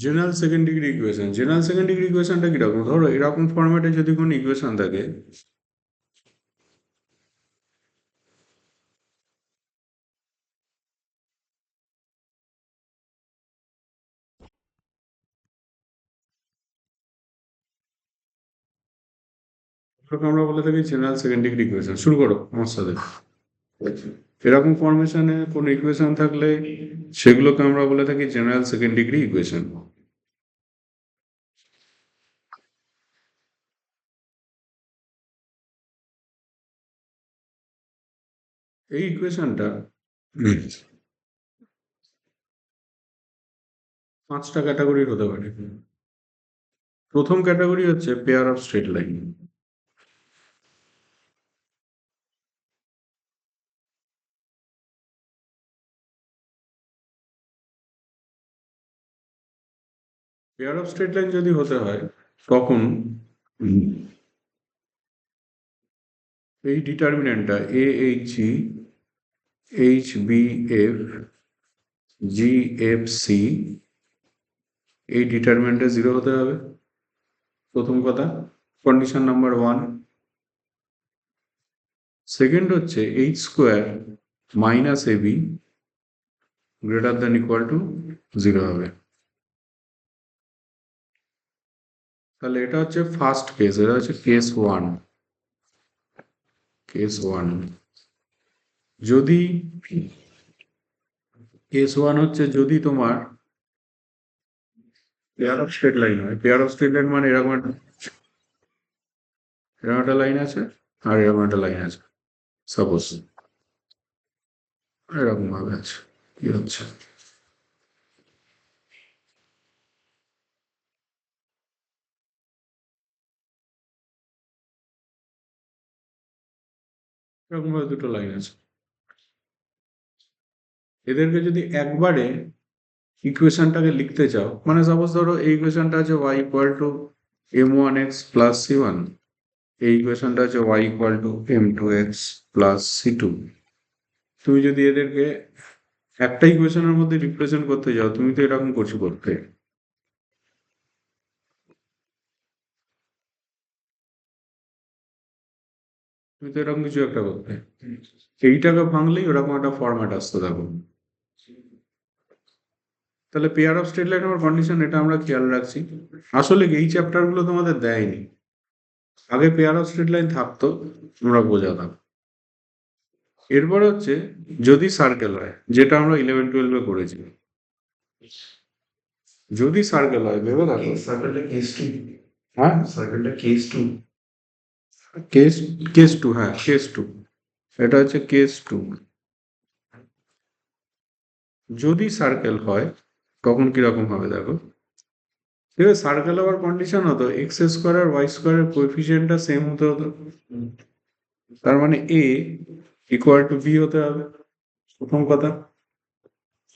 General second degree equation, general second degree ইকুয়েশনটা কিরকম? ধরো এরকম ফরম্যাটে যদি কোনো ইকুয়েশন থাকে, ওটাকে আমরা বলে থাকি জেনারেল সেকেন্ড ডিগ্রি ইকুয়েশন। শুরু করো আমার সাথে। এরকম ফরমেশনে কোনো ইকুয়েশন থাকলে সেগুলোকে আমরা বলে থাকি জেনারেল সেকেন্ড ডিগ্রি ইকুয়েশন। এই ইকুয়েশনটা 5টা ক্যাটাগরির হতে পারে। প্রথম ক্যাটাগরি হচ্ছে pair of straight line. Pair of straight line যদি হতে হয় তখন এই ডিটারমিনেন্টটা a h g h b f g f c, এই ডিটারমিনেন্টটা 0 হতে হবে, প্রথম কথা, কন্ডিশন নাম্বার 1। সেকেন্ড হচ্ছে h square minus a b greater than equal to 0 হবে। তাহলে এটা হচ্ছে ফার্স্ট কেস, এটা হচ্ছে কেস 1। কেস 1 যদি কেস 1 হচ্ছে যদি তোমার পেয়ার অফ স্ট্রেট লাইন হয়। পেয়ার অফ স্ট্রেট লাইন মানে এরকম একটা লাইন আছে আর এরকম একটা লাইন আছে, সাপোজ এরকম ভাবে আছে। কি হচ্ছে? এরকম ভাবে দুটো লাইন আছে। এদেরকে যদি একবারে ইকুয়েশনটাকে লিখতে চাও, মানে সাপোজ ধরো এই ইকুয়েশনটা আছে y equal two m1x plus c1, এই ইকুয়েশনটা আছে y equal two m2x plus c2। তুমি যদি এদেরকে একটা ইকুয়েশনের মধ্যে রিপ্রেজেন্ট করতে যাও, তুমি তো এরকম কিছু করতে, তুমি তো এরকম কিছু একটা করতে। এইটাকে ভাঙলেই ওরকম একটা ফরম্যাট আসতে থাকো। তাহলে পেয়ার অফ স্ট্রেট লাইন আমার কন্ডিশন, এটা আমরা খেয়াল রাখছি। আসলে এই চ্যাপ্টার গুলো তোমাদের দেয়নি, আগে পেয়ার অফ স্ট্রেট লাইন থাকতো, আমরা বোঝাতাম। এরপর হচ্ছে যদি সার্কেল হয়, যেটা আমরা 11-12 করেছি। যদি সার্কেল হয়, ভেবে দেখো সার্কেলটা কেস টু। হ্যাঁ, সার্কেলটা case two. Case case two, হ্যাঁ কেস টু, এটা হচ্ছে কেস টু। যদি সার্কেল হয় তখন কিরকম হবে দেখো। ঠিক আছে, সার্কেল হওয়ার কন্ডিশন হতো এক্স স্কোয়ার আর ওয়াই স্কোয়ারের কোএফিসিয়েন্টটা সেম হতে হতো। তার মানে এ ইকুয়াল টু বি হতে হবে, প্রথম কথা।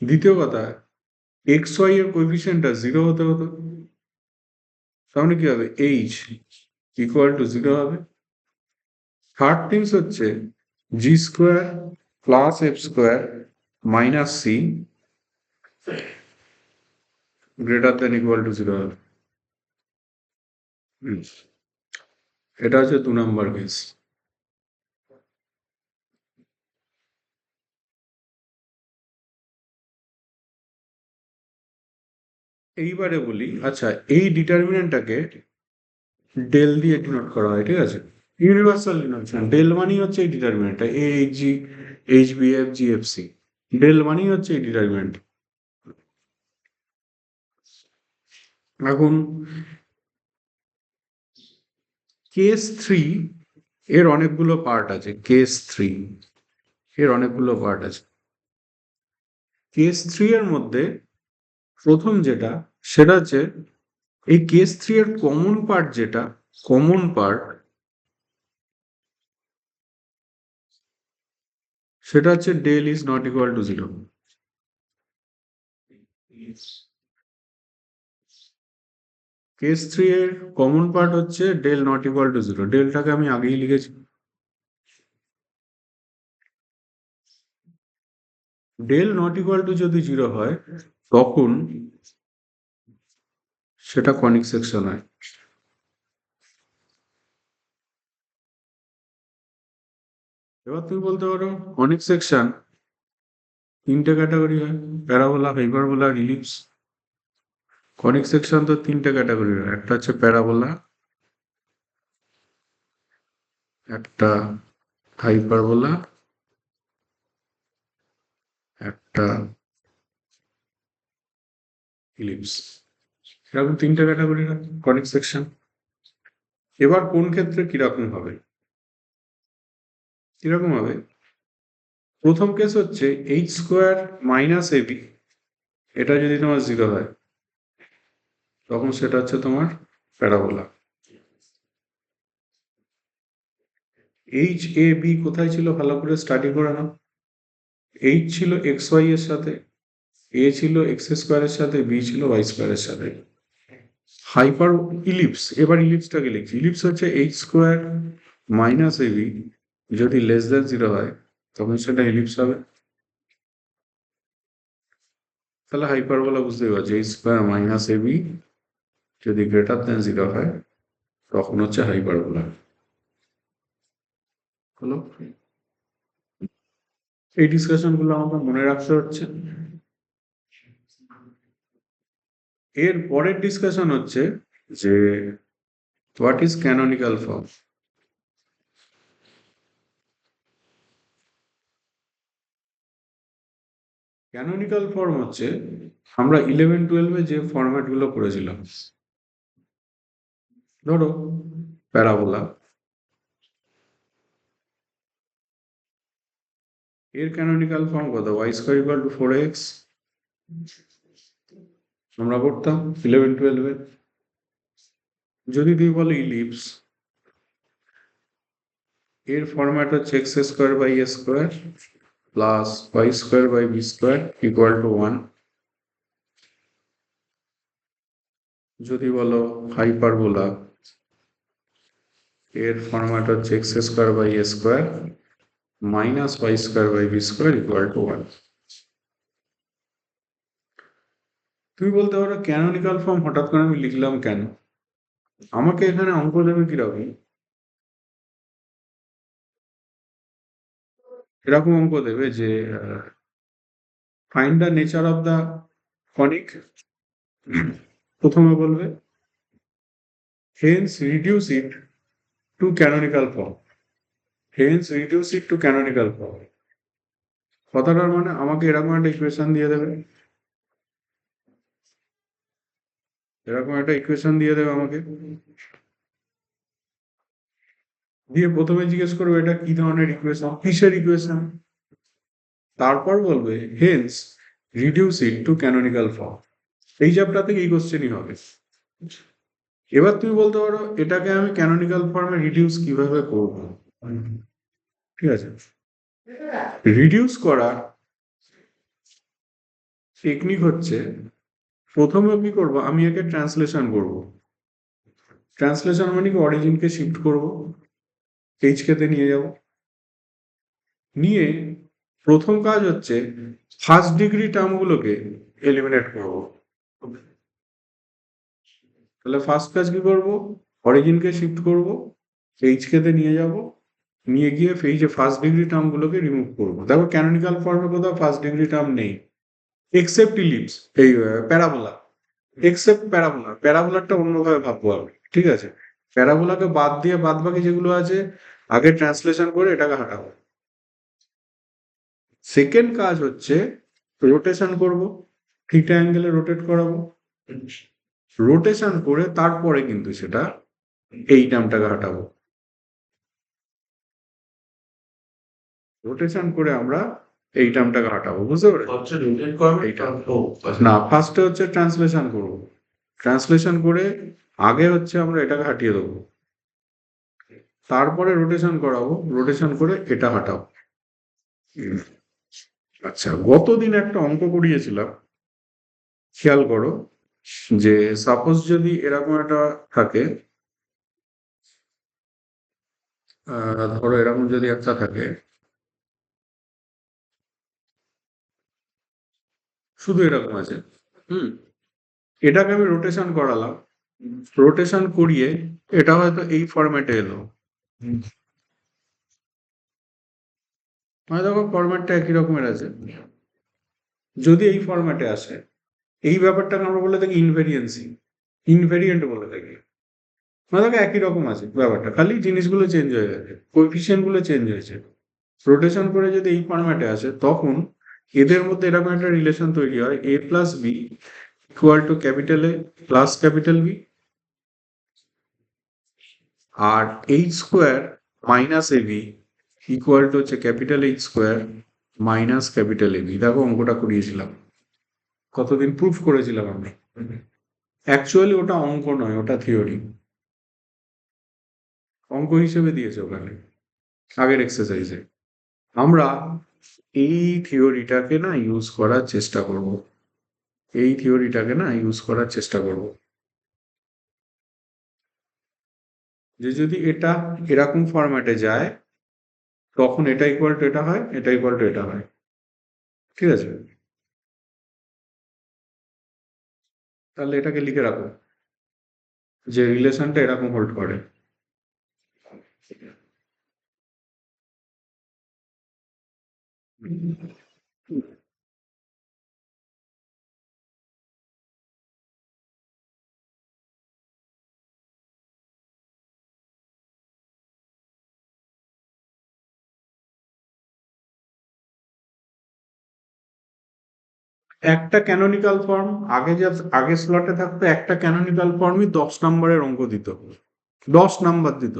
দ্বিতীয় কথা, এক্স ওয়াই এর কোএফিসিয়েন্টটা 0 হতে হতো। তার মানে কি হবে, এইচ ইকুয়াল টু 0 হবে। থার্ড থিংস হচ্ছে g square plus f square minus c greater than equal to 0 হবে। এটা হচ্ছে 2 নম্বর কেস। এইবারে বলি, আচ্ছা এই ডিটারমিনেন্টটাকে ডেল দিয়ে ডিনোট করা হয়, ঠিক আছে, ইউনিভার্সাল ডিনোটেশন। ডেল মানেই হচ্ছে এই ডিটারমিনেন্টটা a h g h b f g f c, del মানেই হচ্ছে এই ডিটারমিনেন্ট। এখন কেস 3 এর অনেকগুলো পার্ট আছে। কেস 3 এর অনেকগুলো পার্ট আছে। কেস 3 এর মধ্যে প্রথম যেটা, সেটা হচ্ছে এই কেস 3 এর কমন পার্ট, যেটা কমন পার্ট সেটা হচ্ছে del is not equal to 0। Case 3 এর কমন পার্ট হচ্ছে ডেল নট ইকুয়াল টু 0। ডেলটাকে আমি আগেই লিখেছি। ডেল নট ইকুয়াল টু যদি 0 হয় তখন সেটা কনিক সেকশন হয়। এবার তুমি বলতে পারো কনিক সেকশন তিনটে ক্যাটাগরি হয়, parabola, hyperbola, ellipse. Conic section তো তিনটে ক্যাটাগরি হয়, একটা হচ্ছে প্যারাবোলা, একটা হাইপারবোলা, একটা ইলিপস। এরকম তিনটে ক্যাটাগরি হয় কনিক সেকশন। এবার কোন ক্ষেত্রে কিরকম হবে? কিরকম হবে? প্রথম কেস হচ্ছে এইচ স্কোয়ার মাইনাস এবি, এটা যদি তোমার জিরো হয় তখন সেটা হচ্ছে তোমার প্যারাবোলা। এইচ এ বি কোথায় ছিল ভালো করে স্টাডি করে নাও। এইচ ছিল এক্স ওয়াই এর সাথে, এ ছিল এক্স স্কোয়ারের সাথে, বি ছিল ওয়াই স্কোয়ারের সাথে। হাইপার ইলিপস, এবার ইলিপসটাকে লিখছি। ইলিপস হচ্ছে এইচ স্কোয়ার মাইনাস এবি, যদি লেস দ্যান জিরো হয় তখন সেটা ইলিপস হবে। তাহলে হাইপারবোলা বুঝতেই পারছি, এইচ স্কোয়ার মাইনাস এবি যদি গ্রেটার দ্যান জিরো হয় তখন হচ্ছে হাইপারবোলা। হলো? এই ডিসকাশন গুলো আমাকে মনে রাখতে হচ্ছে। এর পরের ডিসকাশন হচ্ছে যে what is canonical form. Canonical form হচ্ছে আমরা 11-12 যে ফরম্যাট গুলো করেছিলাম। ধরো প্যারাবোলা, এর ক্যানোনিক্যাল ফর্ম কত? Y square equal to 4x আমরা করতাম 11-12। যদি তুমি বলো ইলিপস, এর ফরম্যাট হচ্ছে x square by a square plus y square by b square equal to 1। যদি বলো হাইপারবোলা, এর ফরম্যাট হচ্ছে x square by a square minus y square by b square equal to 1। তুমি বলতে পারো ক্যানোনিক্যাল ফর্ম হঠাৎ করে আমি লিখলাম কেন? আমাকে এখানে অঙ্ক দেবে কিরকম? এরকম অঙ্ক দেবে যে find the nature of the conic. প্রথমে বলবে hence reduce it to canonical form. Hence reduce it to canonical form কথাটার মানে আমাকে এরকম একটা ইকুয়েশন দিয়ে দেবে, এরকম একটা ইকুয়েশন দিয়ে দেবে আমাকে, দিয়ে প্রথমে জিজ্ঞেস করবে এটা কি ধরনের ইকুয়েশন, কিসের ইকুয়েশন। তারপর বলবে hence reduce it to canonical form. এই চ্যাপ্টার থেকে এই কোশ্চেনই হবে। এবার তুমি বলতে পারো এটাকে আমি ক্যানোনিক্যাল ফর্মে রিডিউস কিভাবে করব। ঠিক আছে, রিডিউস করার টেকনিক হচ্ছে প্রথমে কি করব, আমি একে ট্রান্সলেশন করব। ট্রান্সলেশন মানে কি অরিজিনকে শিফট করব, এইচ কে তে নিয়ে যাব, নিয়ে প্রথম কাজ হচ্ছে ফার্স্ট ডিগ্রি টার্মগুলোকে এলিমিনেট করব। তাহলে ফার্স্ট কাজ কি করব, অরিজিনকে শিফট করব, এইচ কে তে নিয়ে যাব, নিয়ে গিয়ে এই যে ফার্স্ট ডিগ্রি টার্মগুলোকে রিমুভ করবো। দেখো ক্যানোনিক্যাল ফর্মে কোথাও ফার্স্ট ডিগ্রি টার্ম নেই এক্সেপ্ট ইলিপস, এই প্যারাবোলা, এক্সেপ্ট প্যারাবোলা। প্যারাবোলারটা অন্যভাবে ভাববো আমি, ঠিক আছে? প্যারাবোলাকে বাদ দিয়ে বাদ বাকি যেগুলো আছে আগে ট্রান্সলেশন করে এটাকে হাঁটাবো। সেকেন্ড কাজ হচ্ছে রোটেশন করব, থিটা অ্যাঙ্গেলে রোটেট করাবো। রোটেশন করে তারপরে কিন্তু সেটা এই টার্মটাকে হাঁটাবো। রোটেশন করে আমরা এই টার্মটাকে হাঁটাবো, বুঝতে পারলে? এইটা না, ফার্স্টে হচ্ছে ট্রান্সলেশন করব, ট্রান্সলেশন করে আগে হচ্ছে আমরা এটাকে হাঁটিয়ে দেবো, তারপরে রোটেশন করাবো, রোটেশন করে এটা হাঁটাবো। আচ্ছা, গতদিন একটা অঙ্ক করিয়েছিলাম, খেয়াল করো, যে সাপোজ যদি এরকম একটা থাকে, ধরো এরকম যদি একটা থাকে, শুধু এরকম আছে, হুম, এটাকে আমি রোটেশন করালাম, রোটেশন করিয়ে এটা হয়তো এই ফরম্যাটে এলো, মানে দেখো ফরম্যাটটা একই রকমের আছে। যদি এই ফরম্যাটে আসে, এই ব্যাপারটাকে আমরা বলে থাকি ইনভেরিয়েন্সি, ইনভেরিয়েন্ট বলে থাকি। মানে দেখো একই রকম আছে ব্যাপারটা, খালি জিনিসগুলো চেঞ্জ হয়ে গেছে, কোএফিসিয়েন্ট গুলো চেঞ্জ হয়েছে। রোটেশন করে যদি এই ফরম্যাটে আসে, তখন এদের মধ্যে এরকম একটা রিলেশন তৈরি হয়, a plus B equal to capital A plus capital B, আর h square minus a b equal to হচ্ছে capital H square minus capital A B. দেখো অঙ্কটা করিয়েছিলাম, কতদিন প্রুফ করেছিলাম আমি। অ্যাকচুয়ালি ওটা অঙ্ক নয়, ওটা থিওরি, অঙ্ক হিসেবে দিয়েছে ওখানে আগের এক্সারসাইজে। আমরা এই থিওরিটাকে না ইউজ করার চেষ্টা করব, এই থিওরিটাকে না ইউজ করার চেষ্টা করব, যে যদি এটা এরকম ফরম্যাটে যায়, তখন এটা ইকুয়াল টু এটা হয়, এটা ইকুয়াল টু এটা হয়। ঠিক আছে, তাহলে এটাকে লিখে রাখো যে রিলেশনটা এরকম হোল্ড করে। একটা ক্যানোনিক্যাল ফর্ম, আগে যা আগে স্লটে থাকতো একটা ক্যানোনিক্যাল ফর্মই 10 নম্বরের অঙ্ক দিত, 10 নম্বর দিত।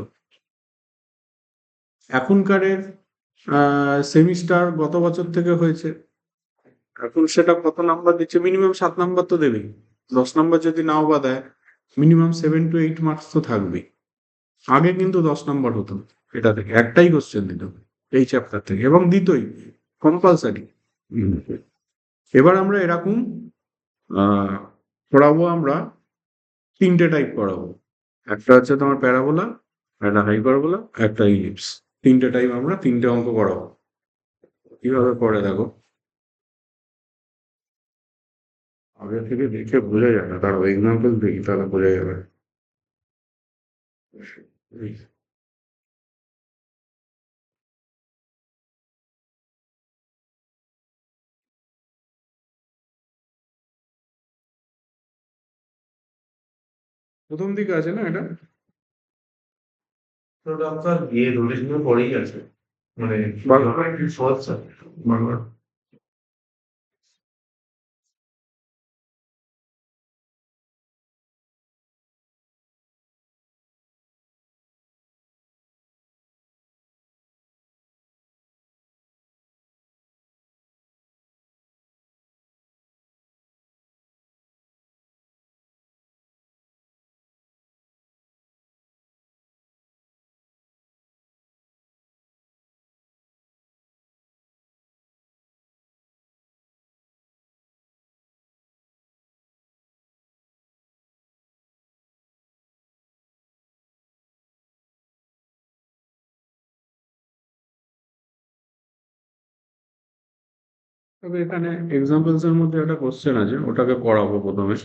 এখনকারের সেমিস্টার গত বছর থেকে হয়েছে, এখন সেটা কত নাম্বার দিচ্ছে, মিনিমাম 7 নম্বর তো দেবেই। 10 নম্বর যদি নাও বা দেয়, মিনিমাম 7 to 8 মার্কস তো থাকবেই। আগে কিন্তু 10 নম্বর হতো, এটা থেকে একটাই কোশ্চেন দিত এই চ্যাপ্টার থেকে, এবং দিতই কম্পালসারি। এবার আমরা এরকম আহ পড়াবো, আমরা 3টে টাইপ পড়াবো। একটা হচ্ছে তোমার প্যারাবোলা, একটা হাইপারবোলা, একটা ইলিপস। 3টে টাইপ আমরা 3টে অঙ্ক পড়াবো। কিভাবে পড়ে দেখো, আগে থেকে দেখে বোঝা যায় না, তার এক্সাম্পল দেখি তাহলে বোঝা যাবে। প্রথম দিকে আছে না এটা, তো আপনার রোটেশন পরেই আছে, মানে বারবার সহজ স্যার। বারবার তবে এখানে এক্সাম্পলস এর মধ্যে একটা কোশ্চেন আছে, ওটাকে পড়াবো প্রথমে।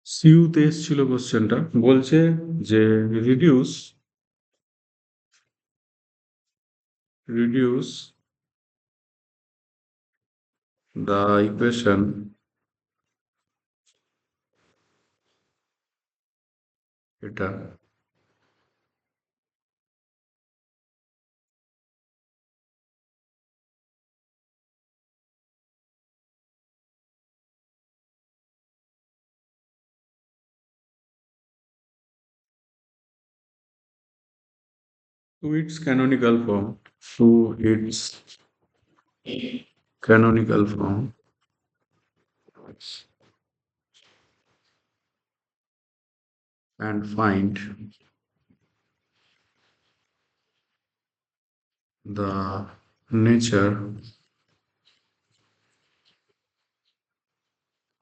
সিইউতে এসেছিল কোশ্চেনটা, বলছে যে রিডিউস রিডিউস দ্য ইকুয়েশন এটা to its canonical form, to its canonical form, and find the nature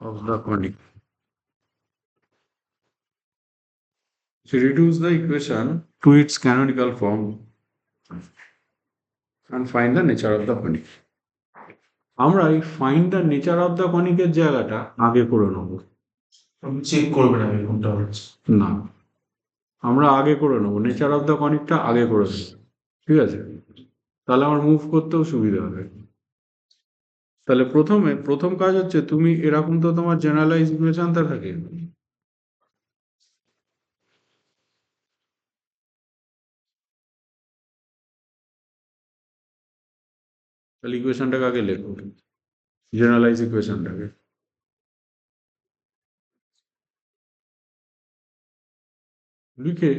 of the conic. So reduce the equation to its canonical form and find the nature of the conic. আমরা এই find the nature of the কনিকের জায়গাটা আগে করে নেবো। আপনি check করবেন আগে কোনটা হচ্ছে। না, আমরা আগে করে নেবো, নেচার অফ দ্য কনিকটা আগে করে নেবো, ঠিক আছে? তাহলে আমার মুভ করতেও সুবিধা হবে। তাহলে প্রথম কাজ হচ্ছে, তুমি এরকম তো তোমার জেনারেলাইজ ইকুয়েশনটা থাকে, তাহলে ইকুয়েশনটাকে আগে লেখো, জেনারেলাইজ ইকুয়েশনটাকে। লিখে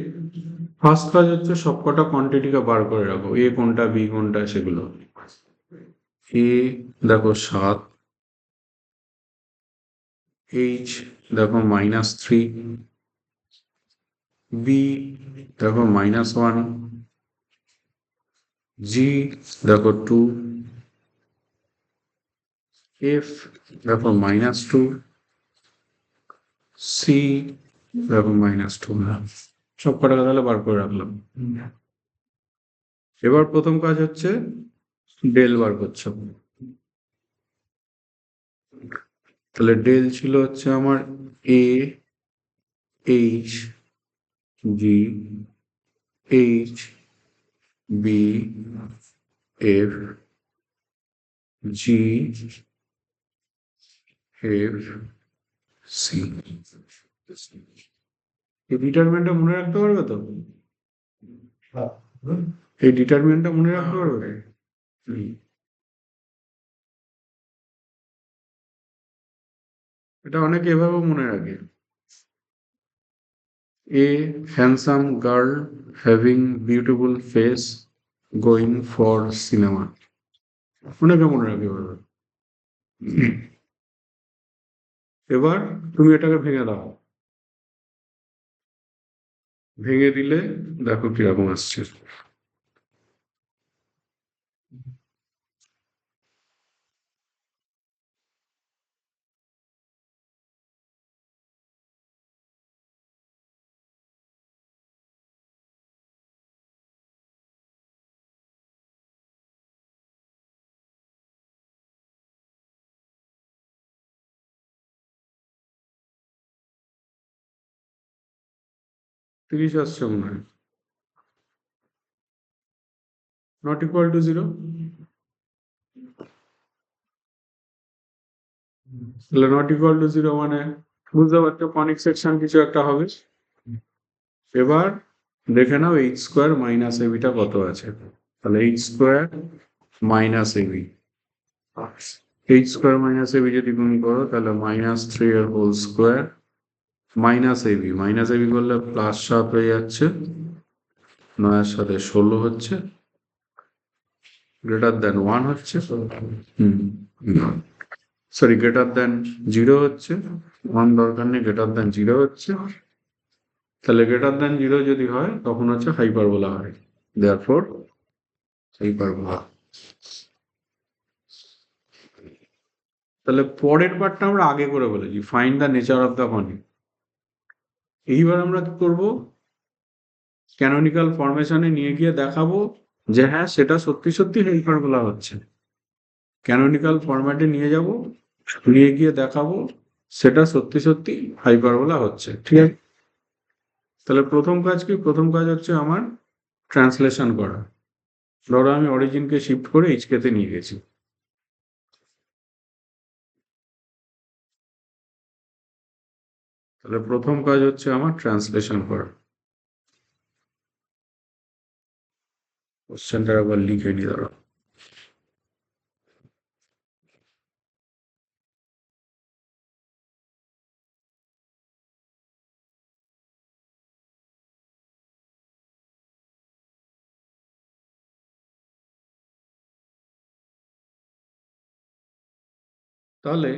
ফার্স্ট কাজ হচ্ছে সবকটা কোয়ান্টিটিকে বার করে রাখো, এ কোনটা বি কোনটা সেগুলো। এ দেখো 7, এইচ দেখো -3, বি দেখো -1, জি দেখো 2, এফ দেখো -2, সি দেখো -2। সব কটাকে তাহলে বার করে রাখলাম। এবার প্রথম কাজ হচ্ছে ডেল বার করছো। তাহলে ডেল ছিল হচ্ছে আমার a h g h b f g f c. এই ডিটারমিনেন্টটা মনে রাখতে পারবে তো? এই ডিটারমিনেন্টটা মনে রাখতে পারবে? এটা অনেকে এভাবেও মনে রাখে, a handsome girl having beautiful face going for cinema, অনেকে মনে রাখে এভাবে। এবার তুমি এটাকে ভেঙে দাও, ভেঙে দিলে দেখো কিরকম আসছে। 30 আসছে মনে হয়, নট ইকুয়াল টু 0। তাহলে নট ইকুয়াল টু 0 মানে বুঝতে পারছো কনিক সেকশন কিছু একটা হবে। এবার দেখে নাও এইচ স্কোয়ার মাইনাস এবিটা কত আছে। তাহলে h square minus ab, h square minus ab যদি গুণ করো তাহলে -3 এর হোল স্কোয়ার মাইনাস এবি করলে +7 হয়ে যাচ্ছে, 9 এর সাথে 16 হচ্ছে, গ্রেটার দেন 1 হচ্ছে, সরি গ্রেটার দেন 0 হচ্ছে, 1 দরকার নেই, গ্রেটার দেন 0 হচ্ছে। তাহলে গ্রেটার দেন 0 যদি হয় তখন হচ্ছে হাইপারবোলা হয়, দেয়ারফর হাইপারবোলা। তাহলে পরের পার্টটা আমরা আগে করে বলেছি, find the nature of the conic. এইবার আমরা কি করবো, ক্যানোনিক্যাল ফরমেশনে নিয়ে গিয়ে দেখাবো যে হ্যাঁ সেটা সত্যি সত্যি হাইপারবোলা হচ্ছে। ক্যানোনিক্যাল ফরম্যাটে নিয়ে যাব, নিয়ে গিয়ে দেখাবো সেটা সত্যি সত্যি হাইপারবোলা হচ্ছে, ঠিক আছে? তাহলে প্রথম কাজ কি, প্রথম কাজ হচ্ছে আমার ট্রান্সলেশন করা। ধরো আমি অরিজিনকে শিফট করে এইচকেতে নিয়ে গেছি, তাহলে প্রথম কাজ হচ্ছে আমার ট্রান্সলেশন করা। কোশ্চেনটা আবার লিখে নিই, ধরো তাহলে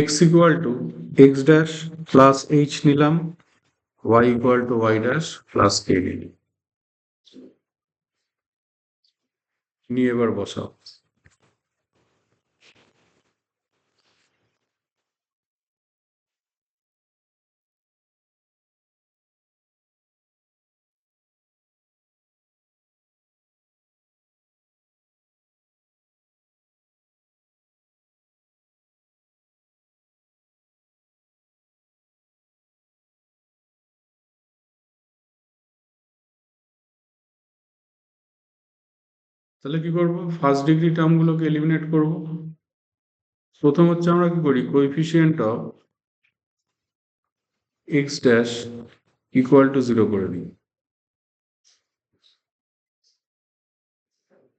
x equal to x dash plus h নিলাম, y equal to y dash plus k নিয়ে এবার বসাও। তাহলে কি করব, ফার্স্ট ডিগ্রি টার্মগুলোকে এলিমিনেট করব। প্রথম হচ্ছে আমরা কি করি, coefficient of x dash equal to 0 করে দিই।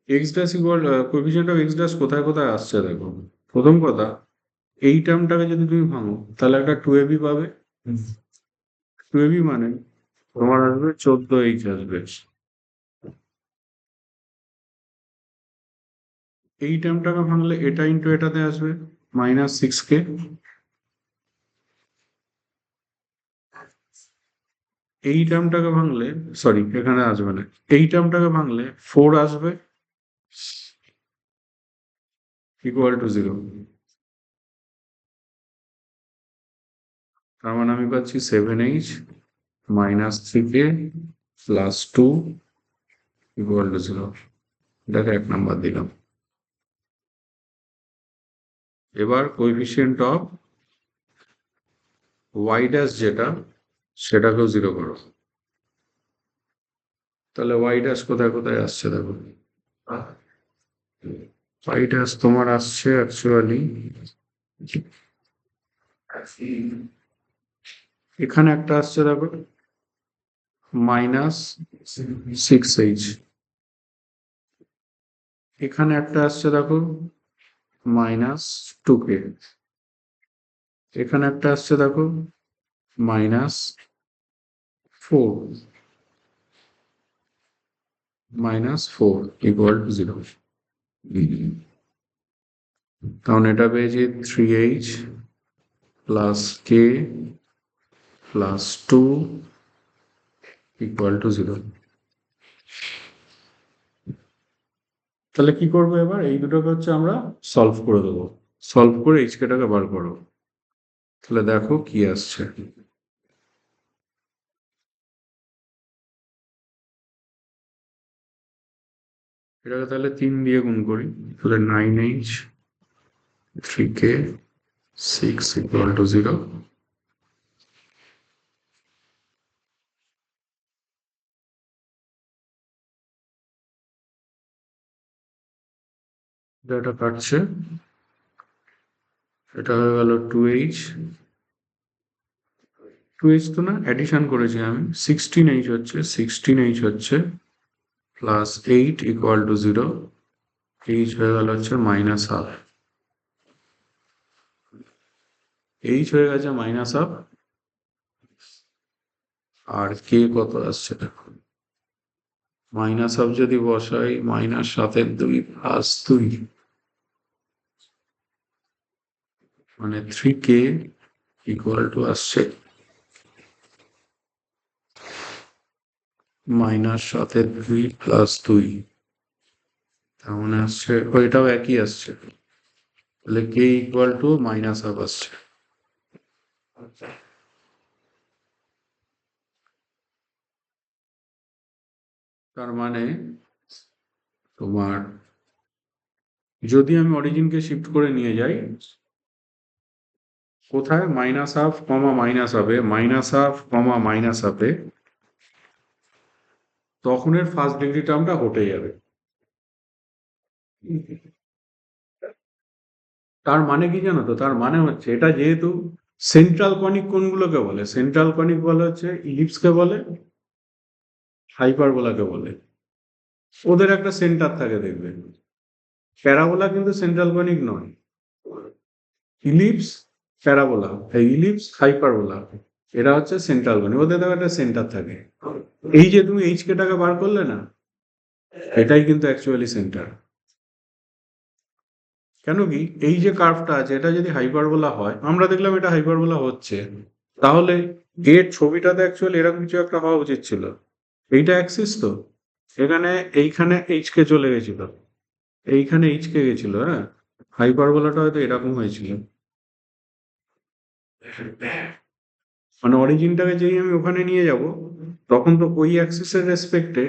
X dash equal coefficient of x dash কোথায় কোথায় আসছে দেখো। প্রথম কথা, এই টার্মটাকে যদি তুমি ভাঙো তাহলে একটা 2ab পাবে। 2ab মানে তোমার আসবে 14h আসবে। এই টার্মটাকে ভাঙলে এটা ইন্টু এটাতে আসবে -6k। এই টার্মটাকে ভাঙলে, সরি এখানে আসবে না, এই টার্মটাকে ভাঙলে 4 আসবে ইকুয়াল টু 0। তার মানে আমি পাচ্ছি 7h -3k plus 2 equal to 0। এটাকে 1 নাম্বার দিলাম। এবার কোএফিসিয়েন্ট অফ ওয়াই ড্যাশ যেটা, সেটাকেও 0 করো। তাহলে ওয়াই ড্যাশ কোথায় কোথায় আসছে দেখো। ওয়াই ড্যাশ তোমার আসছে অ্যাকচুয়ালি এখানে একটা আসছে দেখো -6h। এখানে একটা আসছে দেখো -2k। এখানে একটা আসছে দেখো -4 -4 ইকুয়াল টু 0। তখন এটা পেয়েছি 3h plus k plus 2 equal to 0। তাহলে কি করবো এবার, এই দুটোকে হচ্ছে আমরা সলভ করে দেবো। সলভ করে এইচকেটাকে বার করো। তাহলে দেখো কি আসছে। এটাকে তাহলে 3 দিয়ে গুণ করি, তাহলে 9h 3k 6 ইকুয়াল টু 0। এটা কাটছে, এটা হয়ে গেল 2h। 2h তো না, অ্যাডিশন করেছি আমি, 16h হচ্ছে, 16h হচ্ছে প্লাস 8 ইকুয়াল টু 0। h হয়ে গেল হচ্ছে -1/2। h হয়ে গেছে -1/2। আর k কত আসছে দেখো, -1/2 যদি বসাই -7/2 প্লাস 2 মানে 3k ইকুয়াল টু আসছে -7/2 প্লাস 2। তার মানে আসছে, ওইটাও একই আসছে, তাহলে k ইকুয়াল টু -1/2 আসছে। তার মানে তোমার যদি আমি অরিজিনকে শিফট করে নিয়ে যাই কোথায়, -1/2 -1/2 তখন এর ফার্স্ট ডিগ্রি টার্মটা হটে যাবে। তার মানে কি জানো তো, তার মানে হচ্ছে এটা যেহেতু সেন্ট্রাল কনিক কোনগুলোকে বলে, সেন্ট্রাল কনিক বলে হচ্ছে ইলিপসকে বলে, হাইপারবোলাকে বলে। ওদের একটা সেন্টার থাকে দেখবে। প্যারাবোলা কিন্তু সেন্ট্রাল কনিক নয়। ইলিপস, প্যারাবোলা, ইলিপস, হাইপারবোলা, এরা হচ্ছে সেন্ট্রাল কনিক, ওদের দেখো একটা সেন্টার থাকে। এই যে তুমি এইচ কে টাকে বার করলে না, এটাই কিন্তু অ্যাকচুয়ালি সেন্টার। কেন কি, এই যে কার্ভটা আছে এটা যদি হাইপারবোলা হয়, আমরা দেখলাম এটা হাইপারবোলা হচ্ছে, তাহলে এর ছবিটাতে অ্যাকচুয়ালি এরকম কিছু একটা হওয়া উচিত ছিল। এইটা অ্যাক্সিস তো, এখানে এইখানে এইচকে চলে গেছিল, এইখানে এইচকে গেছিল, হ্যাঁ, হাইপারবোলাটা হয়তো এরকম হয়েছিল। মানে অরিজিনটাকে যেই আমি ওখানে নিয়ে যাব, তখন তো ওই অ্যাক্সিসের রেসপেক্টে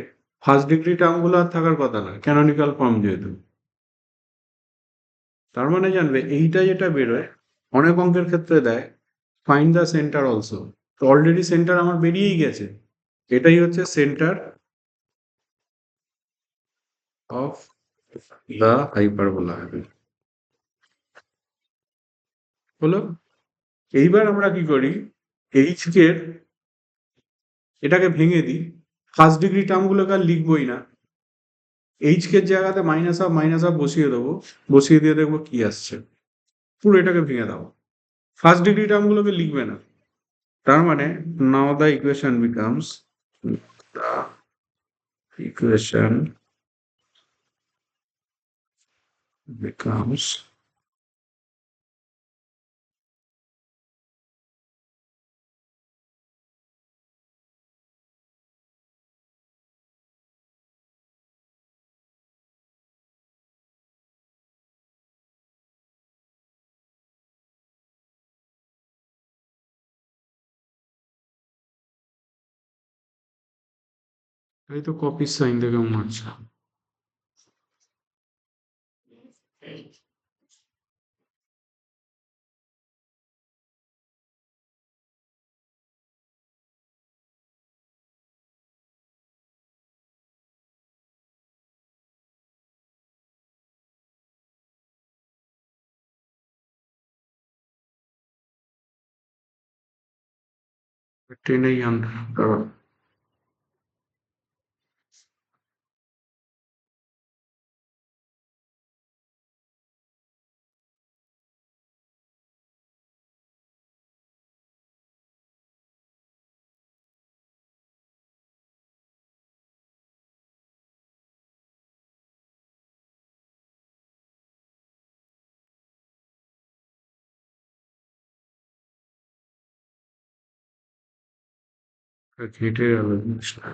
ফার্স্ট ডিগ্রি টার্মগুলো আর থাকার কথা না, ক্যানোনিক্যাল ফর্ম যেহেতু। তার মানে জানবে এইটা যেটা বেরোয় অনেক অঙ্কের ক্ষেত্রে দেয় ফাইন্ড দ্য সেন্টার অলসো, তো অলরেডি সেন্টার আমার বেরিয়েই গেছে। এটাই হচ্ছে সেন্টার অফ দ্য হাইপারবোলা হলো। এইবার আমরা কি করি, এইচ কে এটাকে ভেঙে দিই, ফার্স্ট ডিগ্রি টার্মগুলোকে আর লিখবই না, এইচ কে জায়গাতে মাইনাস হাফ বসিয়ে দেবো, বসিয়ে দিয়ে দেখবো কি আসছে, পুরো এটাকে ভেঙে দাও, ফার্স্ট ডিগ্রি টার্মগুলোকে লিখবে না। তার মানে now the equation becomes, the equation becomes এই তো কপি সাইন দেখে মনে হচ্ছে। টেনেই আনতে দাঁড়াও। কেটে গেল জিনিসটা।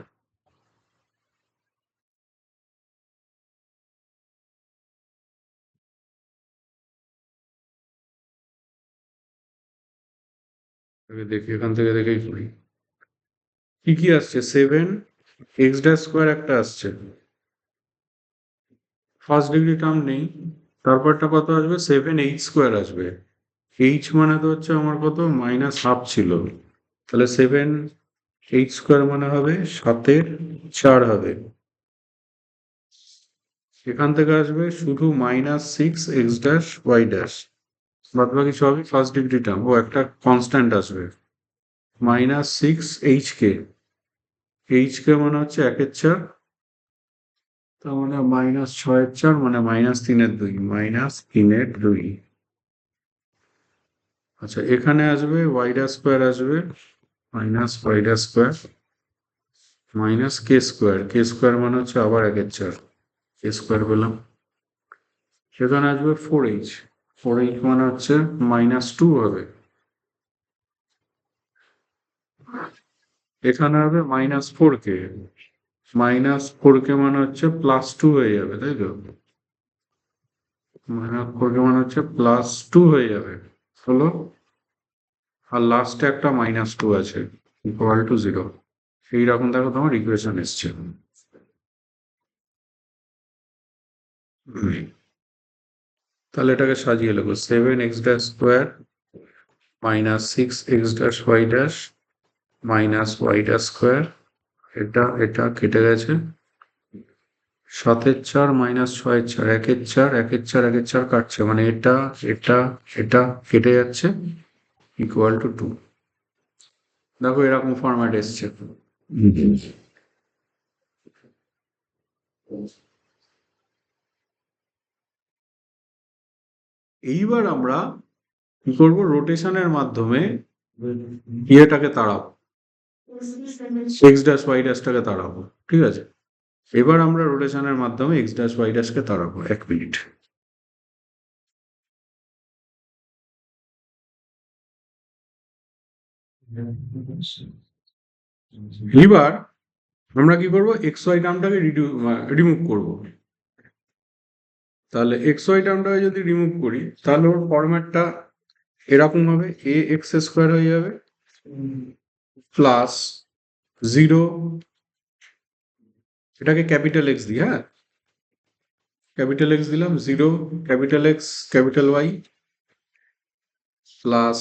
আগে দেখি, এখান থেকে দেখেই করি। কি কি আসছে, 7 x² একটা আসছে, ফার্স্ট ডিগ্রি টার্ম নেই, তারপরটা কত আসবে, 7h² আসবে, এইচ মানে তো হচ্ছে আমার কত, মাইনাস হাফ ছিল, তাহলে 7h² মানে হবে 7/4 হবে, এখান থেকে আসবে শুধু -6x'(y'), বাদ বাকি সবই ফার্স্ট ডিগ্রি টার্ম, ও একটা কনস্ট্যান্ট আসবে -6 এইচকে মানে হচ্ছে 1/4, তার মানে -6/4 মানে -3/2, -3/2। আচ্ছা, এখানে আসবে y² আসবে -y², মানে হচ্ছে আবার 1/4, k² পেলাম। সেখানে আসবে 4h মানে হচ্ছে -2 হবে, এখানে হবে -4k, -4k মানে হচ্ছে +2 হয়ে যাবে, তাই তো, -4k মানে হচ্ছে +2 হয়ে যাবে, হলো। আর লাস্টে একটা -2 আছে, =0। এইরকম দেখো তোমার ইকুয়েশন এসছে। তাহলে এটাকে সাজিয়ে নেবো, 7x² -6x'(y') -y'², এটা কেটে গেছে, 7/4 -6/4, 1/4, 1/4, 1/4 কাটছে, মানে এটা কেটে যাচ্ছে, =2। দেখো এরকম ফরম্যাট এসছে। এইবার আমরা কি করবো, রোটেশনের মাধ্যমে ইয়েটাকে তাড়াবো, x', y'টাকে তাড়াবো, ঠিক আছে। এবার আমরা রোটেশনের মাধ্যমে x', y'-কে তাড়াবো, 1 মিনিট। এবার আমরা কি করবো, xy টার্মটাকে রিমুভ করব। তাহলে xy টার্মটাকে যদি রিমুভ করি, তাহলে ওর ফরম্যাটটা এরকম হবে, ax² হয়ে যাবে +0, এটাকে ক্যাপিটাল X দিই, হ্যাঁ, ক্যাপিটাল X দিলাম, 0 capital X capital Y plus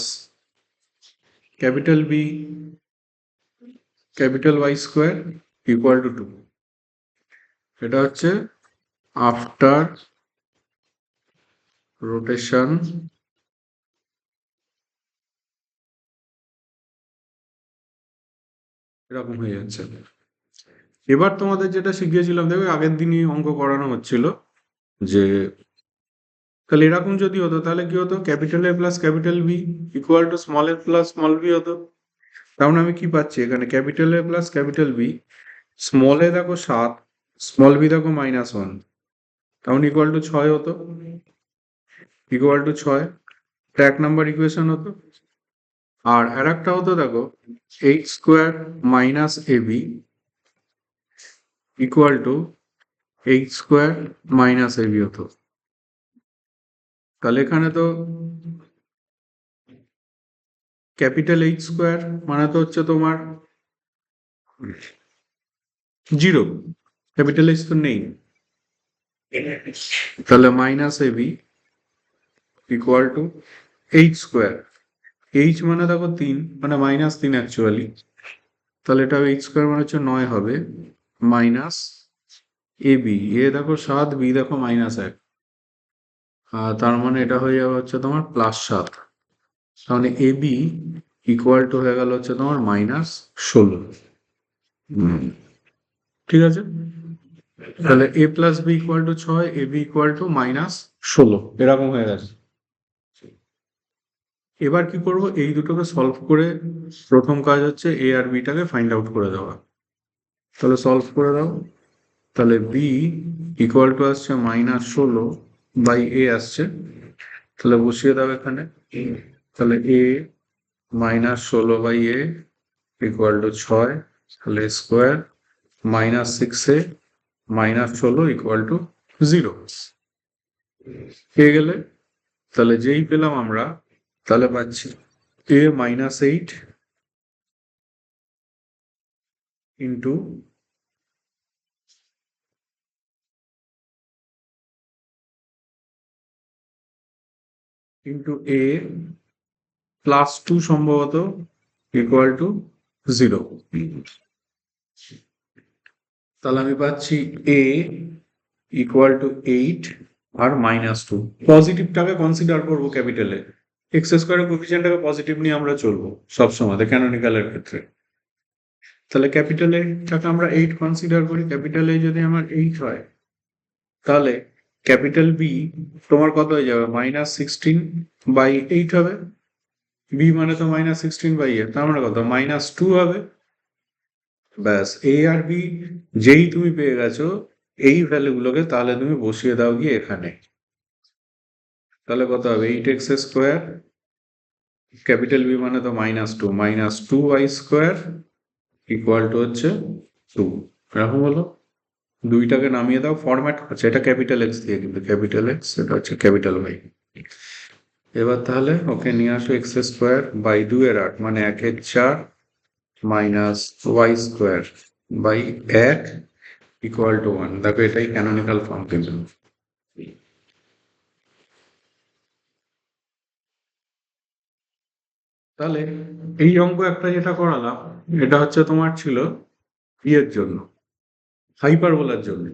capital B capital Y² = 2। এটা হচ্ছে আফটার রোটেশন এরকম হয়ে যাচ্ছে। এবার তোমাদের যেটা শিখিয়েছিলাম দেখবে আগের দিনই অঙ্ক করানো হচ্ছিল যে তাহলে এরকম যদি হতো তাহলে কি হতো, capital A plus capital B equal to small a plus small b হতো। তার আমি কি পাচ্ছি এখানে, capital A plus capital B, small a দেখো 7, স্মল বি দেখো -1, তখন ইকুয়াল টু 6 হতো, ইকুয়াল টু 6, এটা 1 নম্বর ইকুয়েশন হতো। আর একটা হতো দেখো h square minus a b equal to h square minus a b হতো। তাহলে এখানে তো ক্যাপিটাল এইচ স্কোয়ার মানে তো হচ্ছে তোমার 0, ক্যাপিটাল এইচ তো নেই, তাহলে minus a b equal to h square, h মানে দেখো 3 মানে -3 অ্যাকচুয়ালি, তাহলে এটা এইচ স্কোয়ার মানে হচ্ছে 9 হবে, মাইনাস এ বি, এ দেখো 7, বি দেখো -1, তার মানে এটা হয়ে যাবে হচ্ছে তোমার +7, তাহলে এ বি ইকুয়াল টু হয়ে গেল হচ্ছে তোমার -16। ঠিক আছে, তাহলে a plus B equal to 6, a b equal to -16 এরকম হয়ে গেছে। এবার কি করব, এই দুটোকে সলভ করে প্রথম কাজ হচ্ছে এ আর বিটাকে ফাইন্ড আউট করে দেওয়া। তাহলে সলভ করে দাও, তাহলে বি ইকুয়াল টু আসছে -16 বাই এ আসছে, তাহলে বসিয়ে দাও এখানে, তাহলে এ -16 বাই এ ইকুয়াল টু 6, তাহলে স্কোয়ার -6 এ -16 ইকুয়াল টু 0 পেয়ে গেলে। তাহলে যেই পেলাম আমরা, তাহলে পাচ্ছি এ -8 ইন্টু এ +2 সম্ভবত ইকুয়াল টু 0। তাহলে আমি পাচ্ছি এ ইকুয়াল টু 8 আর -2, পজিটিভটাকে কনসিডার করবো ক্যাপিটালে, এক্স স্কোয়ারের কোএফিসিয়েন্টটাকে পজিটিভ নিয়ে আমরা চলবো সবসময় ক্যানোনিক্যালের ক্ষেত্রে। তাহলে ক্যাপিটাল এটাকে আমরা 8 কনসিডার করি, ক্যাপিটাল এ যদি আমার 8 হয় তাহলে ক্যাপিটাল বি তোমার কত হয়ে যাবে, -16 বাই 8 হবে, বি মানে তো -16 বাই 8, তার মানে কত -2 হবে। ব্যাস, এ আর বি যেই তুমি পেয়ে গেছো এই ভ্যালুগুলোকে তাহলে তুমি বসিয়ে দাও গিয়ে এখানে, তাহলে কত হবে 8x স্কোয়ার, ক্যাপিটাল বি মানে তো -2 y স্কোয়ার ইকুয়াল টু হচ্ছে 2, এরকম হলো। দুইটাকে নামিয়ে দাও, ফরম্যাট আছে এটা ক্যাপিটাল এক্স দিয়ে, কিন্তু ক্যাপিটাল এক্স এটা হচ্ছে ক্যাপিটাল ওয়াই। এবার তাহলে ওকে নিয়ে আসো এক্স স্কোয়ার বাই 2 মানে 1/4 minus y square by 1 equal to 1। দেখো এটাই ক্যানোনিক্যাল ফর্ম কিন্তু। তাহলে এই অঙ্ক একটা যেটা করালাম এটা হচ্ছে তোমার ছিল ইয়ের জন্য, হাইপারবোলার জন্য।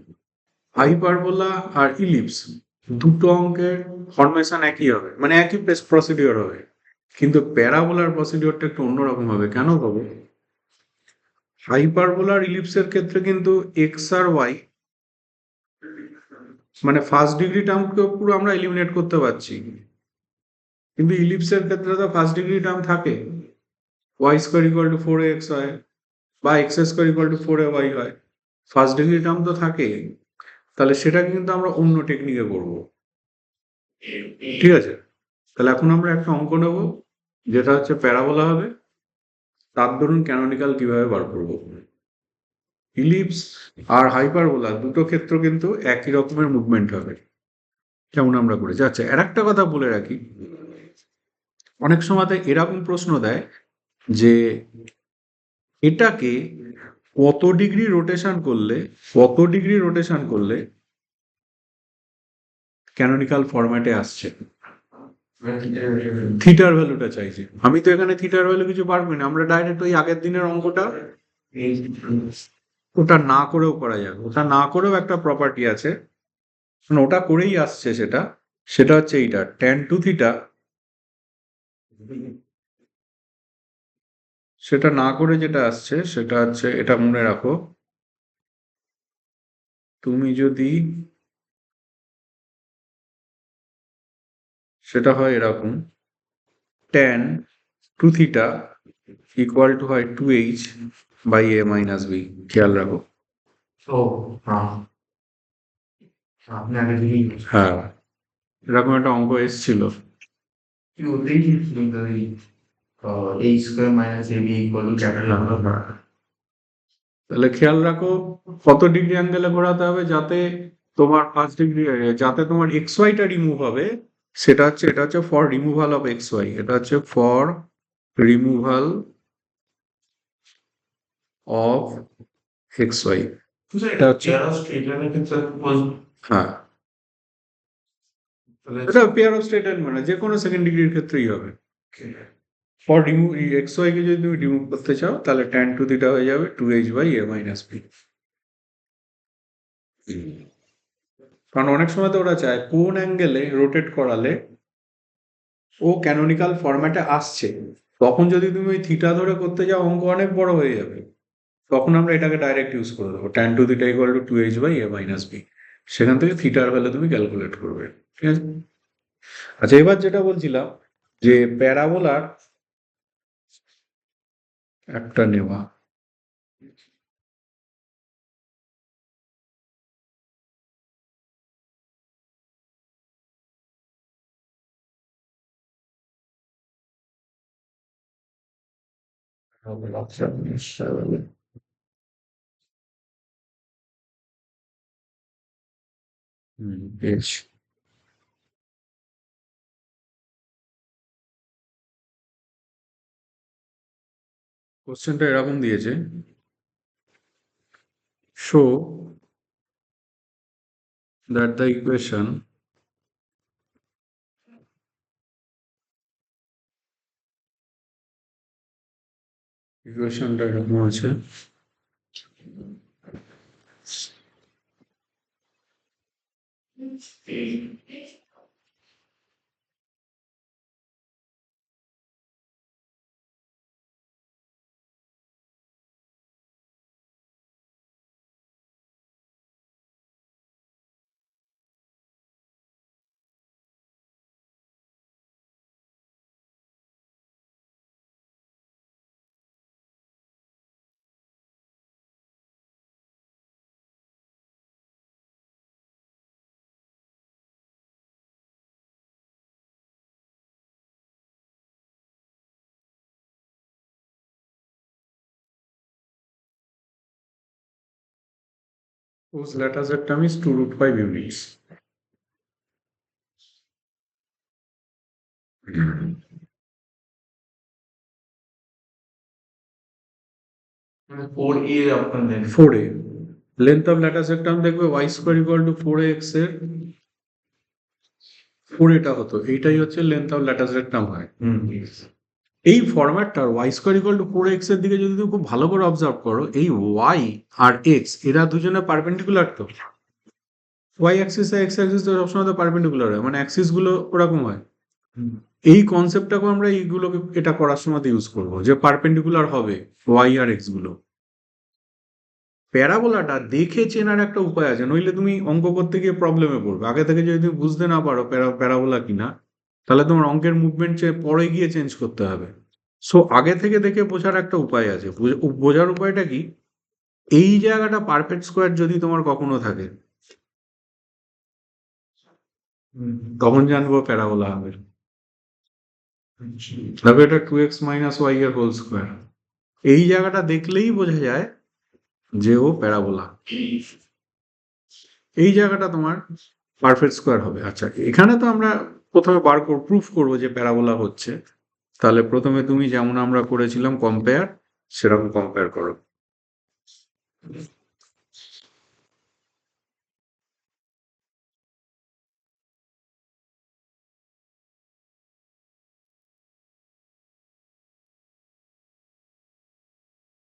হাইপারবোলা আর ইলিপস দুটো অঙ্কের ফরমেশন একই হবে, মানে একই প্রসিডিওর হবে, কিন্তু প্যারাবোলার প্রসিডিওরটা একটু অন্যরকম হবে। কেন হবে, হাইপারবোলার ইলিপসের ক্ষেত্রে কিন্তু এক্স আর ওয়াই মানে ফার্স্ট ডিগ্রি টার্মকে পুরো আমরা এলিমিনেট করতে পারছি, কিন্তু ইলিপসের ক্ষেত্রে তো ফার্স্ট ডিগ্রি টার্ম থাকে, y square equal to 4x হয় বা x square equal two 4ay হয়, ফার্স্ট ডিগ্রি টার্ম তো থাকে। তাহলে সেটা কিন্তু আমরা অন্য টেকনিকে করব, ঠিক আছে। তাহলে এখন আমরা একটা অঙ্ক নেব যেটা হচ্ছে প্যারাবোলা হবে, তার ধরুন ক্যানোনিক্যাল কিভাবে বার করব। ইলিপস আর হাইপারবোলা দুটো ক্ষেত্র কিন্তু একই রকমের মুভমেন্ট হবে, যেমন আমরা করেছি। আচ্ছা, আর একটা কথা বলে রাখি, অনেক সময় এরকম প্রশ্ন দেয় যে এটাকে কত ডিগ্রি রোটেশন করলে ক্যানোনিক্যাল ফরম্যাটে আসছে, থিটার ভ্যালুটা চাইছি। আমি তো এখানে থিটার ভ্যালু কিছু পারবো না, আমরা ডাইরেক্ট ওই আগের দিনের অঙ্কটা ওটা না করেও করা যাবে, ওটা না করেও একটা প্রপার্টি আছে মানে ওটা করেই আসছে, সেটা হচ্ছে এইটা tan 2 থিটা, সেটা না করে যেটা আসছে সেটা হচ্ছে, এটা মনে রাখো, তুমি যদি সেটা হয় এরকম, tan 2 থিটা ইকুয়াল টু হয় 2h by a minus b। খেয়াল রাখো। ও হ্যাঁ, আপনি আগে থেকেই হ্যাঁ, এরকম একটা অঙ্ক এসেছিল। কি ওটাই এই square minus a b equal to capital number. তাহলে খেয়াল রাখো কত ডিগ্রি অ্যাঙ্গেলে ঘোরাতে হবে যাতে তোমার 5 ডিগ্রি, যাতে তোমার এক্স ওয়াইটা রিমুভ হবে, সেটা হচ্ছে, এটা হচ্ছে for removal of x y, এটা হচ্ছে for removal of x y. এটা হচ্ছে, স্ট্রেট লাইনের ক্ষেত্রে বলবো। হ্যাঁ, তাহলে এটা পেয়ার অফ স্ট্রেট লাইন মানে যে কোনো সেকেন্ড ডিগ্রির ক্ষেত্রেই হবে। ফর রিমুভ এক্স ওয়াই কে যদি তুমি রিমুভ করতে চাও তাহলে tan 2 থিটা হয়ে যাবে 2h by a minus b। কারণ অনেক সময় তো ওরা চায় কোন অ্যাঙ্গেলে রোটেট করালে ও ক্যানোনিক্যাল ফরম্যাটে আসছে, তখন যদি তুমি ওই থিটা ধরে করতে যাও অঙ্ক অনেক বড় হয়ে যাবে, তখন আমরা এটাকে ডাইরেক্ট ইউজ করে দেবো tan 2 theta equal to 2h by a minus b। সেখান থেকে থিটার ভ্যালু তুমি ক্যালকুলেট করবে। ঠিক আছে। আচ্ছা, এবার যেটা বলছিলাম যে প্যারাবোলার একটা নেওয়া, বেশ, কোশ্চেনটা এরকম দিয়েছে, শো দ্যাট দ্য ইকুয়েশনটা এরকম আছে, whose Latazer term is 2 root 5 units. মানে 4a আপনার দেন 4a লেন্থ অফ ল্যাটাসের টার্ম দেখবে y square equal two 4ax এর 4a হতো, এইটাই হচ্ছে লেন্থ অফ ল্যাটাসের টার্ম হয়। এই ফরম্যাটটার y square equal to 4x এর দিকে যদি তুমি খুব ভালো করে অবজার্ভ করো, এই y আর x এরা দুজনে পারপেন্ডিকুলার তো, y অ্যাক্সিস আর x অ্যাক্সিস তো সবসময় তো পারপেন্ডিকুলার হয়, মানে অ্যাক্সিস গুলো ওরকম হয়। এই কনসেপ্টটাকে আমরা এইগুলোকে এটা করার সময় ইউজ করবো যে পারপেন্ডিকুলার হবে y আর x গুলো। প্যারাবোলাটা দেখে চেনার একটা উপায় আছে, নইলে তুমি অঙ্ক করতে গিয়ে প্রবলেমে পড়বে। আগে থেকে যদি তুমি বুঝতে না পারো প্যারাবোলা কিনা, তাহলে তোমার অঙ্কের মুভমেন্ট পরে গিয়ে চেঞ্জ করতে হবে। সো আগে থেকে দেখে বোঝার একটা উপায় আছে। বোঝার উপায়টা কি, এই জায়গাটা পারফেক্ট স্কোয়ার যদি তোমার কখনো থাকে, তখন জানবো প্যারাবোলা হবে। দেখো এটা 2x মাইনাস ওয়াই এর হোল স্কোয়ার, এই জায়গাটা দেখলেই বোঝা যায় যে ও প্যারাবোলা। এই জায়গাটা তোমার পারফেক্ট স্কোয়ার হবে। আচ্ছা, এখানে তো আমরা প্রথমে প্রুফ করবো যে প্যারাবোলা হচ্ছে, তাহলে প্রথমে তুমি যেমন আমরা করেছিলাম কম্পেয়ার, সেরকম কম্পেয়ার করো।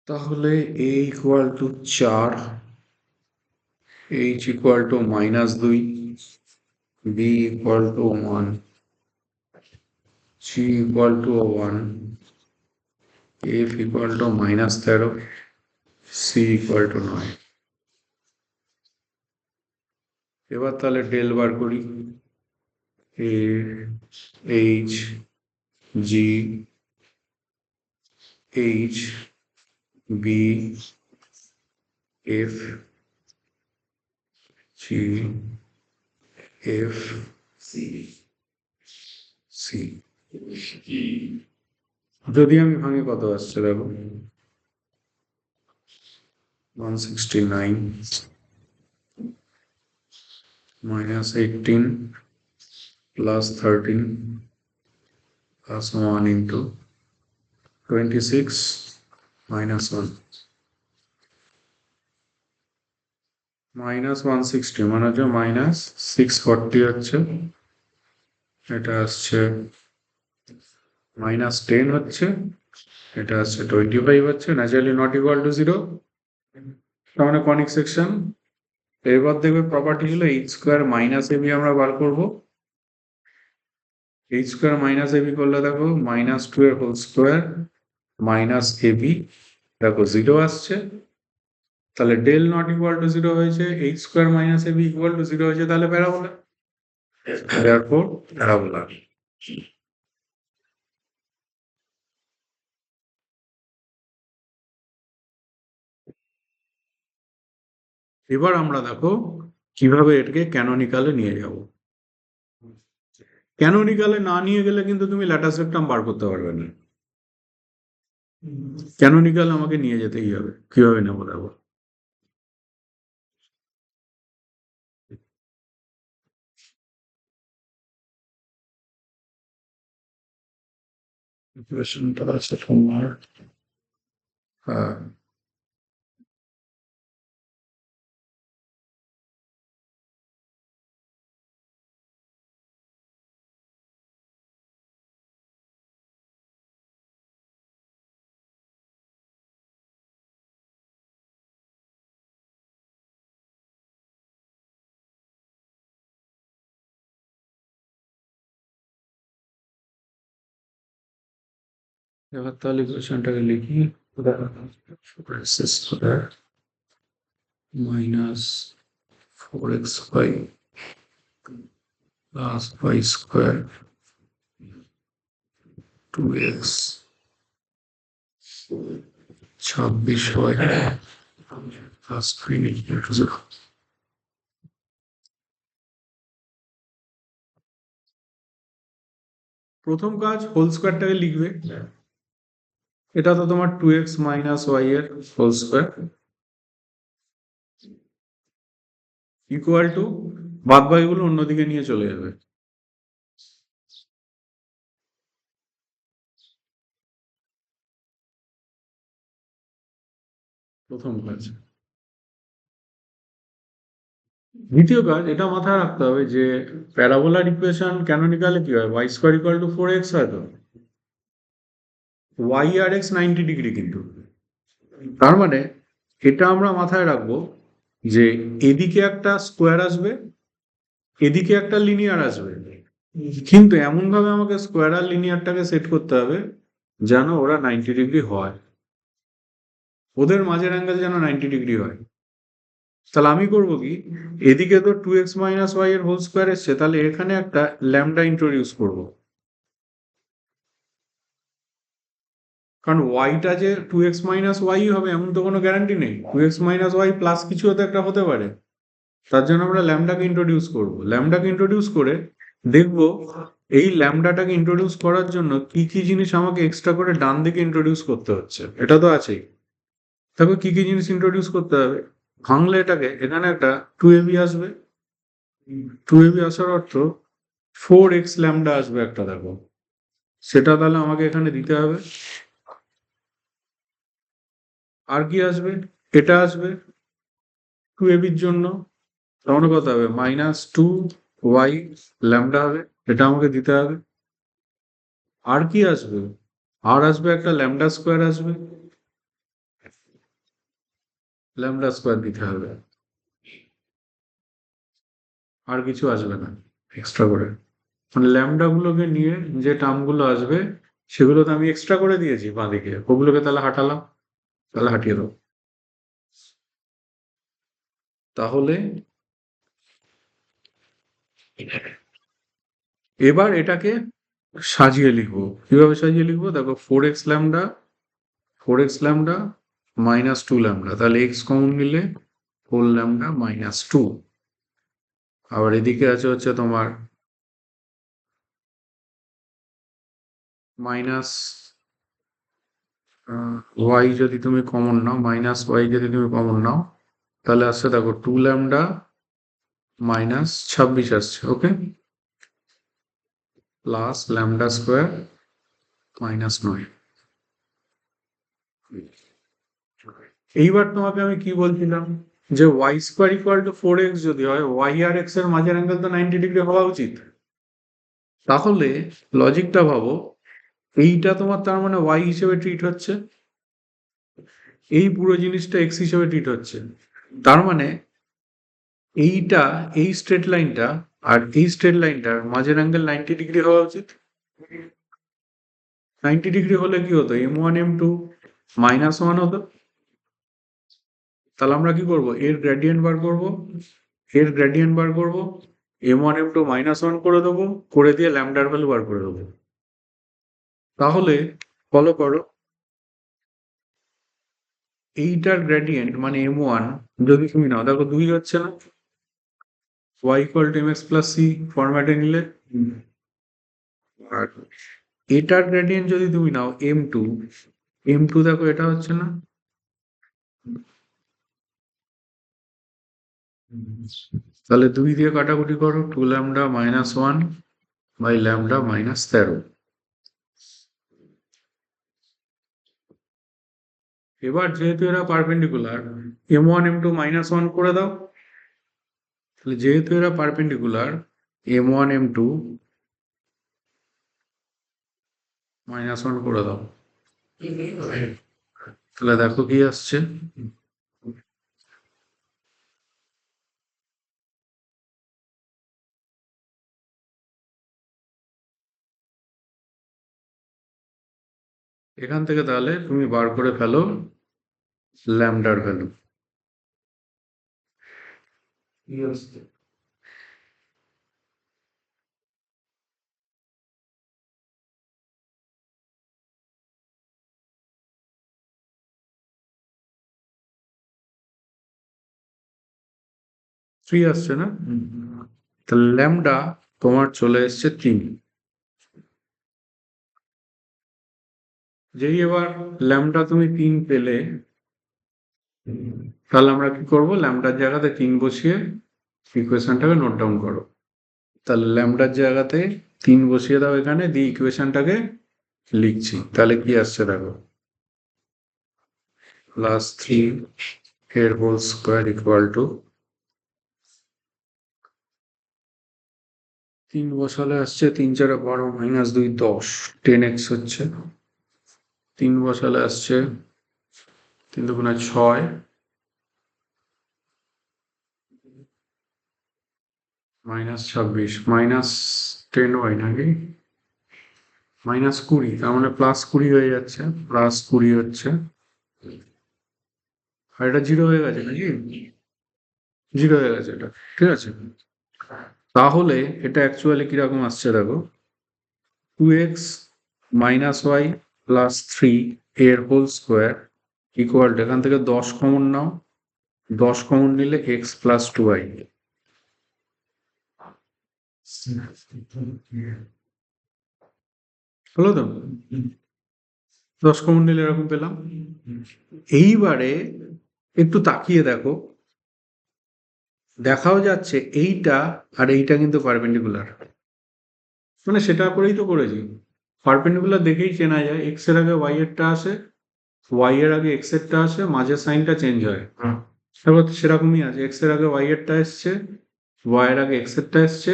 তাহলে a equal to 4, h equal to -2, b equal to 1, g equal to 1, f equal to -13, c equal to 9। এবার তাহলে ডেল বার করি, a h g h b f g f c। যদি আমি ভাঙি কত আসছে দেখো, 169 -18 +13 +1 into 26 -1 -160 মানে হচ্ছে -640 হচ্ছে, এটা আসছে -10 হচ্ছে, এটা আসছে 25 হচ্ছে, ন্যাচারালি নট ইকুয়াল টু 0, তার মানে কনিক সেকশন। এবার দেখবে প্রপার্টি হলো h² - ab আমরা বার করবো। h² - ab করলে দেখো -2 এর হোল স্কোয়ার -ab, দেখো 0 আসছে, তাহলে ডেল নট ইকুয়াল টু 0 হয়েছে, h² - ab ইকুয়াল টু 0 হয়েছে, তাহলে প্যারাবোলা, therefore প্যারাবোলা। এবার আমরা দেখো কিভাবে এটাকে ক্যানোনিকালে নিয়ে যাব। ক্যানোনিকালে না নিয়ে গেলে কিন্তু তুমি ল্যাটাস রেকটাম বার করতে পারবে না, ক্যানোনিকাল আমাকে নিয়ে যেতেই হবে। কিভাবে নেবো দেখো, ইকুয়েশনটা আছে তোমার, হ্যাঁ এবার তাহলে ইকুয়েশনটাকে লিখি, -4xy plus y square 2x 26y plus 3 equal to 0। প্রথম কাজ হোল স্কোয়ারটাকে লিখবে, এটা তো তোমার 2x - y এর হোল স্কোয়ার ইকুয়াল টু, বাদ বাকিগুলো অন্যদিকে নিয়ে চলে যাবে। প্রথম কাজ। দ্বিতীয় কাজ, এটা মাথায় রাখতে হবে যে প্যারাবোলার ইকুয়েশন ক্যানোনিকালে কি হয়, y² = 4x হয়, তো y আর x 90 ডিগ্রি কিন্তু, তার মানে এটা আমরা মাথায় রাখবো যে এদিকে একটা স্কোয়ার আসবে, এদিকে একটা লিনিয়ার আসবে, কিন্তু এমন ভাবে আমাকে স্কোয়ার আর লিনিয়ারটাকে সেট করতে হবে যেন ওরা 90 ডিগ্রি হয়, ওদের মাঝের অ্যাঙ্গেল যেন 90 ডিগ্রি হয়। তাহলে আমি করবো কি, এদিকে তো 2x - y এর হোল স্কোয়ার এসছে, তাহলে এখানে একটা ল্যামডা ইন্ট্রোডিউস করবো, কারণ ওয়াইটা যে 2x - y হবে এমন তো কোনো গ্যারান্টি নেই, 2x - y প্লাস কিছু তো একটা হতে পারে, তার জন্য আমরা ল্যামডাকে ইন্ট্রোডিউস করব। ল্যামডাকে ইন্ট্রোডিউস করে দেখব এই ল্যামডাটাকে ইন্ট্রোডিউস করার জন্য কি কি জিনিস আমাকে এক্সট্রা করে ডান দিকে ইন্ট্রোডিউস করতে হচ্ছে, এটা তো আছেই। দেখো কি কি জিনিস ইন্ট্রোডিউস করতে হবে, ভাঙলে এটাকে এখানে একটা 2ab আসবে, 2ab আসার অর্থ 4x ল্যামডা আসবে একটা, দেখো সেটা তাহলে আমাকে এখানে দিতে হবে। আর কি আসবে, এটা আসবে 2ab এর জন্য, তখন কত হবে, -2y ল্যামডা হবে, এটা আমাকে দিতে হবে। আর কি আসবে, আর আসবে একটা ল্যামডা স্কোয়ার আসবে, ল্যামডা স্কোয়ার দিতে হবে, আর কিছু আসবে না। এক্সট্রা করে, মানে ল্যামডা গুলোকে নিয়ে যে টার্মগুলো আসবে সেগুলো তো আমি এক্সট্রা করে দিয়েছি বাঁদিকে, ওগুলোকে তাহলে হাঁটালাম, তাহলে হাঁটিয়ে দেবো। তাহলে এবার এটাকে সাজিয়ে লিখবো, কিভাবে সাজিয়ে লিখবো দেখো, 4x ল্যামডা -2 ল্যামডা, তাহলে এক্স কমন নিলে 4 ল্যামডা -2, আবার এদিকে আছে হচ্ছে তোমার মাইনাস ওয়াই, যদি তুমি কমন নাও -y যদি তুমি কমন নাও তাহলে আসছে দেখো 2 ল্যামডা -26 আসছে, ওকে, প্লাস ল্যামডা স্কোয়ার -9। এইবার তোমাকে আমি কি বলছিলাম, যে Y square equal to 4x যদি হয়, ওয়াই আর এক্স এর মাঝের অ্যাঙ্গেল তো 90 ডিগ্রি হওয়া উচিত। তাহলে লজিকটা ভাবো, এইটা তোমার তার মানে ওয়াই হিসেবে ট্রিট হচ্ছে, এই পুরো জিনিসটা এক্স হিসেবে ট্রিট হচ্ছে, তার মানে এইটা, এই স্ট্রেট লাইনটা আর এই স্ট্রেট লাইনটার মাঝের অ্যাঙ্গেল 90 ডিগ্রি হওয়া উচিত। 90 ডিগ্রি হলে কি হতো, m1 m2 -1 হতো। তাহলে আমরা কি করব, এর গ্রেডিয়েন্ট বার করব, m1 m2 -1 করে দেবো, করে দিয়ে ল্যামডার ভ্যালু বার করে দেবো। তাহলে ফলো করো, এইটার গ্রেডিয়েন্ট মানে m1 যদি তুমি নাও, দেখো 2 হচ্ছে না, y = mx + c ফরম্যাটে নিলে, আর এটার গ্রেডিয়েন্ট যদি তুমি নাও m2 দেখো এটা হচ্ছে না, তাহলে 2 দিয়ে কাটাকুটি করো, 2 ল্যামডা -1 বাই ল্যামডা -13। এবার যেহেতু এরা পারপেন্ডিকুলার, m1 m2 -1 করে দাও, তাহলে যেহেতু এরা পারপেন্ডিকুলার, m1 m2 -1 করে দাও, তাহলে দেখো কি আসছে, এখান থেকে তাহলে তুমি বার করে ফেলো ল্যামডার ভ্যালু। 3 আসছে না, তাহলে ল্যামডা তোমার চলে এসছে 3। যেই এবার ল্যামডা তুমি 3 পেলে, তাহলে আমরা কি করব, ল্যামডার জায়গাতে 3 বসিয়ে ইকুয়েশনটাকে নোট ডাউন করো। তাহলে ল্যামডার জায়গাতে 3 বসিয়ে দাও এখানে, দিয়ে ইকুয়েশনটাকে লিখছি, তাহলে কি আসছে দেখো, +3 এর হোল স্কোয়ার ইকুয়াল টু, 3 বসালে আসছে 3 4 12 -2 10, 10x হচ্ছে, 3 বসালে আসছে 3 দুগুণে 6 -26 -10y নাকি -20, তার মানে +20 হয়ে যাচ্ছে, +20 হচ্ছে, আর এটা 0 হয়ে গেছে নাকি, 0 হয়ে গেছে এটা, ঠিক আছে। তাহলে এটা অ্যাকচুয়ালি কিরকম আসছে দেখো, 2x -y + 3 এর হোল স্কোয়ার ইকুয়াল টু, এখান থেকে 10 কমন নাও, 10 কমন নিলে x + 2y, হলো তো, 10 কমন নিলে এরকম পেলাম। এইবারে একটু তাকিয়ে দেখো, দেখাও যাচ্ছে এইটা আর এইটা কিন্তু পারপেন্ডিকুলার, মানে সেটা করেই তো করেছি, পারপেন্ডিকুলার দেখেই চেনা যায়, এক্স এর আগে ওয়াই এরটা আসে, ওয়াই এর আগে এক্স এরটা আসে, মাঝের সাইনটা চেঞ্জ হয়, তারপর সেরকমই আছে, এক্স এর আগে ওয়াই এরটা এসছে, ওয়াই এর আগে এক্স এরটা এসছে,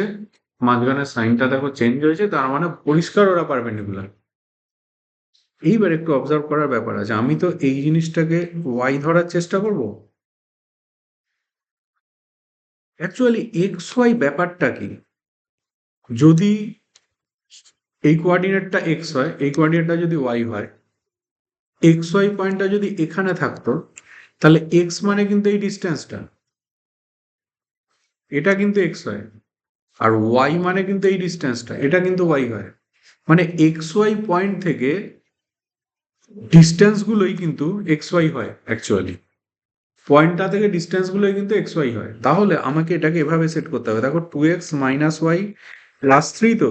মাঝখানে সাইনটা দেখো চেঞ্জ হয়েছে, তার মানে পরিষ্কার ওরা পারপেন্ডিকুলার। এইবার একটু অবজার্ভ করার ব্যাপার আছে, আমি তো এই জিনিসটাকে ওয়াই ধরার চেষ্টা করব, অ্যাকচুয়ালি এক্স ওয়াই ব্যাপারটা কি, যদি এই কোঅর্ডিনেটটা এক্স হয়, এই কোঅর্ডিনেটটা যদি ওয়াই হয়, এক্স ওয়াই পয়েন্টটা যদি এখানে থাকতো, তাহলে এক্স মানে কিন্তু এই ডিস্টেন্সটা, এটা কিন্তু এক্স হয়, আর ওয়াই মানে কিন্তু এই ডিস্টেন্সটা, এটা কিন্তু ওয়াই হয়। মানে এক্স ওয়াই পয়েন্ট থেকে ডিস্টেন্স গুলোই কিন্তু এক্স ওয়াই হয় অ্যাকচুয়ালি, পয়েন্টটা থেকে ডিস্টেন্স গুলোই কিন্তু এক্স ওয়াই হয়। তাহলে আমাকে এটাকে এভাবে সেট করতে হবে, দেখো 2x মাইনাস ওয়াই প্লাস 3, তো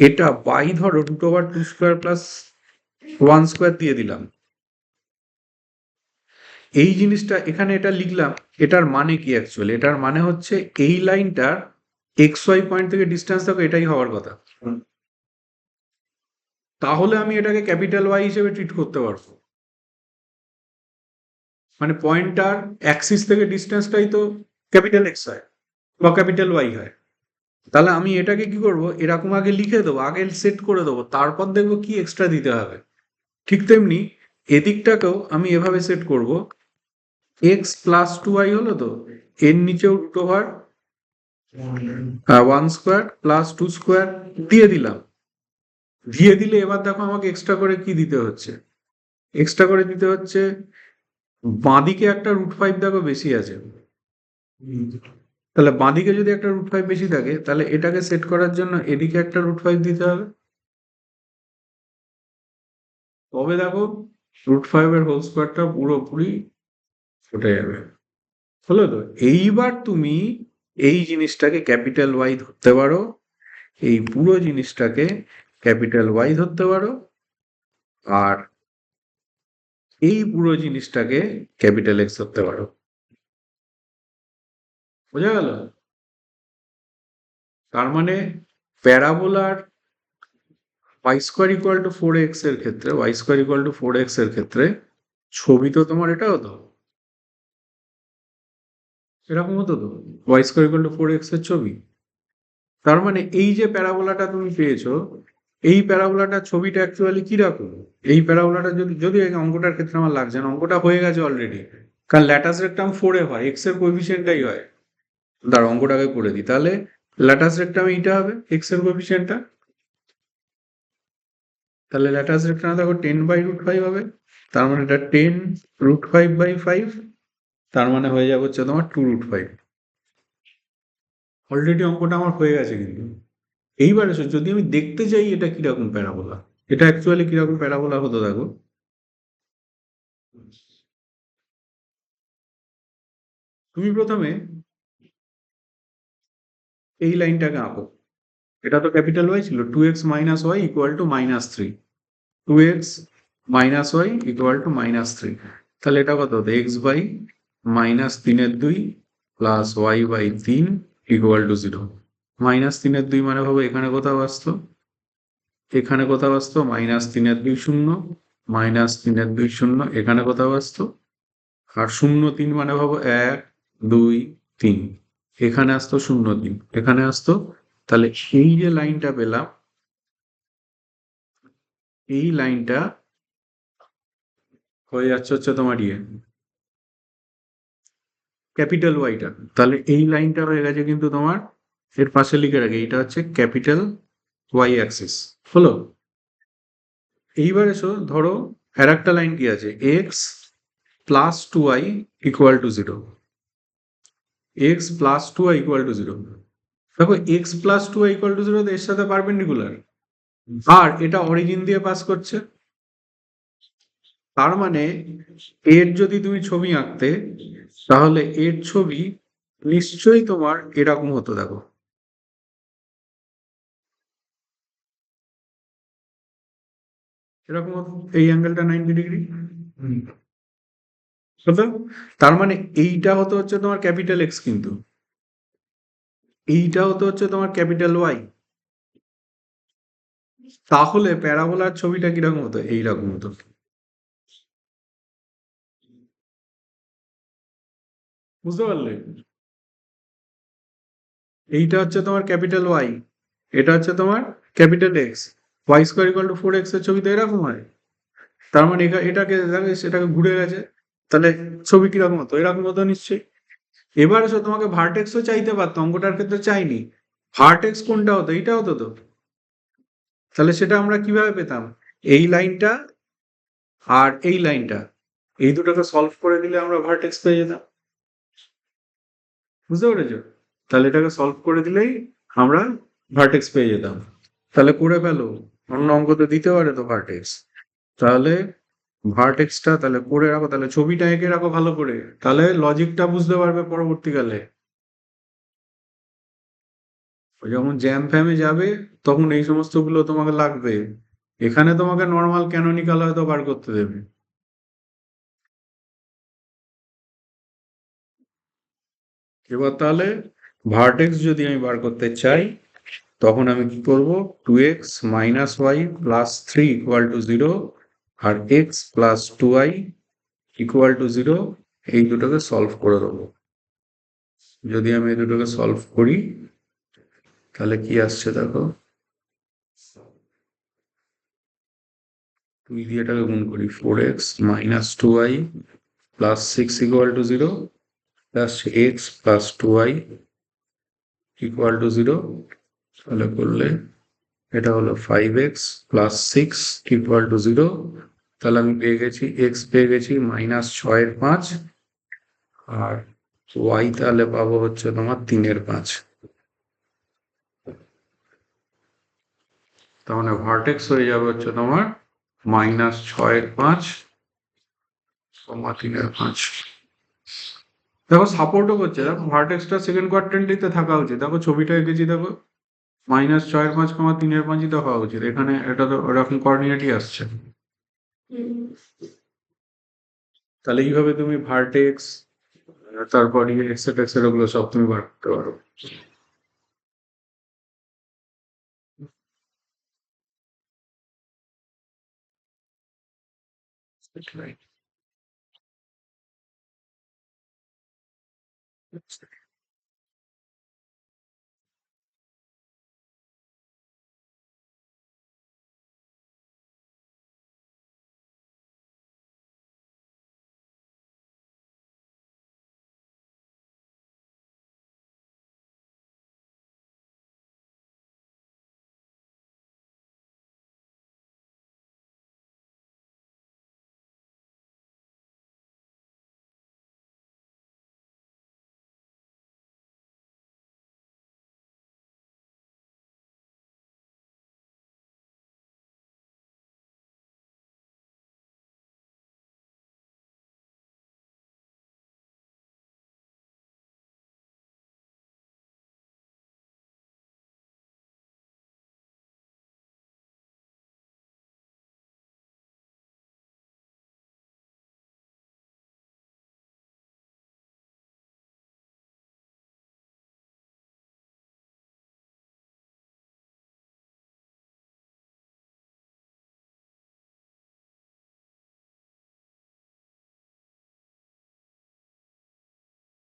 এটা বাই ধরো root over 2 square plus 1 square দিয়ে দিলাম। এই জিনিসটা এখানে এটা লিখলাম, এটার মানে কি অ্যাকচুয়ালি? এটার মানে হচ্ছে এই লাইনটার এক্স ওয়াই পয়েন্ট থেকে ডিস্টেন্স থাকো, এটাই হওয়ার কথা। তাহলে আমি এটাকে ক্যাপিটাল ওয়াই হিসেবে ট্রিট করতে পারবো। মানে পয়েন্টটার অ্যাক্সিস থেকে ডিস্টেন্সটাই তো ক্যাপিটাল এক্স হয় বা ক্যাপিটাল ওয়াই হয়। তাহলে আমি এটাকে কি করব, এরকম আগে লিখে দেবো, আগে সেট করে দেবো, তারপর দেখবো কি এক্সট্রা দিতে হবে। ঠিক তেমনি এদিকটাকেও আমি এভাবে সেট করব, এক্স প্লাস 2y হলো, তো এর নিচেও root over 1 square plus 2 square দিয়ে দিলাম। দিয়ে দিলে এবার দেখো আমাকে এক্সট্রা করে কি দিতে হচ্ছে, এক্সট্রা করে দিতে হচ্ছে বাঁদিকে একটা √5 দেখো বেশি আছে। তাহলে বাঁদিকে যদি একটা √5 বেশি থাকে, তাহলে এটাকে সেট করার জন্য এদিকে একটা √5 দিতে হবে। তবে দেখো √5 এর হোল স্কোয়ারটা পুরোপুরি ফুটে যাবে। হলো তো? এইবার তুমি এই জিনিসটাকে ক্যাপিটাল ওয়াই ধরতে পারো, এই পুরো জিনিসটাকে ক্যাপিটাল ওয়াই ধরতে পারো, আর এই পুরো জিনিসটাকে ক্যাপিটাল এক্স ধরতে পারো। বোঝা গেল? তার মানে প্যারাবোলার y square equal to 4x এর ক্ষেত্রে, y square equal to 4x এর ক্ষেত্রে ছবি তো তোমার এটা হতো, এরকম হতো তো, y square equal to 4x এর ছবি। তার মানে এই যে প্যারাবোলাটা তুমি পেয়েছো, এই প্যারাবোলাটার ছবিটা অ্যাকচুয়ালি কিরকম? এই প্যারাবোলাটা যদি যদি এই অঙ্কটার ক্ষেত্রে আমার লাগছে না, অঙ্কটা হয়ে গেছে অলরেডি, কারণ ল্যাটাস রেক্টাম 4 এ হয়, এক্স এর কোএফিসিয়েন্টটাই হয়। দাঁড়া অঙ্কটাকে করে দিই, তাহলে ল্যাটাস রেক্টাম এইটা হবে এক্স এর কোএফিসিয়েন্টটা, তাহলে ল্যাটাস রেক্টাম দেখো 10/√5 হবে, তার মানে এটা 10√5/5, তার মানে হয়ে যাবে হচ্ছে তোমার 2√5। অলরেডি অঙ্কটা আমার হয়ে গেছে কিন্তু। এইবার এসো, যদি আমি দেখতে চাই এটা কিরকম প্যারাবোলা, এটা অ্যাকচুয়ালি কিরকম প্যারাবোলা হতো দেখো। তুমি প্রথমে এই লাইনটাকে আঁকো, এটা তো ক্যাপিটাল ওয়াই ছিল, 2x minus y equal to -3, 2x minus y equal to -3, তাহলে এটা কত হতো, x/-3/2 plus y/3 equal to 0। -3/2 মানে ভাবো এখানে কোথাও আসতো, এখানে কোথাও আসতো, -3/2 0, -3/2 0 এখানে কোথাও আসতো, আর 0 3 মানে ভাবো 1 2 3, এখানে আসতো 0 3, এখানে আসতো। তাহলে এই যে লাইনটা পেলাম, এই লাইনটা হয়ে যাচ্ছে হচ্ছে তোমার ক্যাপিটাল ওয়াইটা, তাহলে এই লাইনটা হয়ে গেছে কিন্তু তোমার, এর পাশে লিখে রাখি, এটা হচ্ছে ক্যাপিটাল ওয়াই অ্যাক্সিস। হলো? এইবার এসো, ধরো আর একটা লাইন কি আছে, x plus 2y equal to 0, x plus 2y equal to 0। দেখো x plus 2y equal to 0 এর সাথে পারপেন্ডিকুলার, আর এটা অরিজিন দিয়ে পাস করছে। তার মানে এর যদি তুমি ছবি আঁকতে, তাহলে এর ছবি নিশ্চয়ই তোমার এরকম হতো, দেখো এরকম হতো, এই অ্যাঙ্গেলটা 90 ডিগ্রি হতো। তার মানে এইটা হতো হচ্ছে তোমার ক্যাপিটাল এক্স, কিন্তু এইটা হতো হচ্ছে তোমার ক্যাপিটাল ওয়াই। তাহলে প্যারাবোলার ছবিটা কিরকম হতো, এইরকম হতো। বুঝতে পারলে? এইটা হচ্ছে তোমার ক্যাপিটাল ওয়াই, এটা হচ্ছে তোমার capital x, y square equal to 4x এর ছবি তো এরকম হয়। তার মানে এটাকে সেটাকে ঘুরে গেছে, তাহলে ছবি কিরকম হতো, এরকম হতো নিশ্চয়ই। এবার এসো, তোমাকে ভার্টেক্সও চাইতে পারতো, অঙ্কটার ক্ষেত্রে চাইনি, ভার্টেক্স কোনটা হতো? এইটা হতো তো। তাহলে সেটা আমরা কিভাবে পেতাম? এই লাইনটা আর এই লাইনটা, এই দুটোকে সলভ করে দিলে আমরা ভার্টেক্স পেয়ে যেতাম। বুঝতে পেরেছো? তাহলে এটাকে সলভ করে দিলেই আমরা ভার্টেক্স পেয়ে যেতাম। তাহলে করে ফেলো, অন্য অঙ্ক তো দিতে পারে তো ভার্টেক্স। তাহলে ভার্টেক্সটা তাহলে করে রাখো, তাহলে ছবিটা এঁকে রাখো ভালো করে, তাহলে লজিকটা বুঝতে পারবে পরবর্তীকালে। যখন জ্যাম ফ্যামে যাবে তখন এই সমস্ত গুলো তোমাকে লাগবে। এখানে তোমাকে নর্মাল ক্যানোনিকাল হয়তো বার করতে দেবে। এবার তাহলে ভার্টেক্স যদি আমি বার করতে চাই তখন আমি কি করব? 2x minus y plus 3 equal to 0 আর x plus 2y equal to 0, এই দুটোকে সলভ করে দেবো। যদি আমি এই দুটোকে সলভ করি তাহলে কি আসছে দেখো, 2 দিয়ে এটাকে গুণ করি, 4x minus 2y plus 6 equal to 0 plus x plus 2y equal to 0, তাহলে করলে এটা হলো 5x প্লাস 6 ইকুয়াল টু 0। তাহলে আমি পেয়ে গেছি x পেয়ে গেছি -6/5 আর y তাহলে পাবো হচ্ছে তোমার 3/5। তাহলে ভার্টেক্স হয়ে যাবে হচ্ছে তোমার -6/5 3/5। দেখো সাপোর্টও করছে, দেখো ভার্টেক্সটা সেকেন্ড কোয়াড্রেন্টে থাকা উচিত। দেখো ছবিটা এঁকেছি, দেখো -6/5 3/5 তো হওয়া উচিত, এখানে এটা তো ওরকম কোঅর্ডিনেটই আসছে। তাহলে এইভাবে তুমি ভার্টেক্স, তারপর এক্সেট্রা এক্সেট্রা গুলো সব তুমি বার করতে পারো। Right.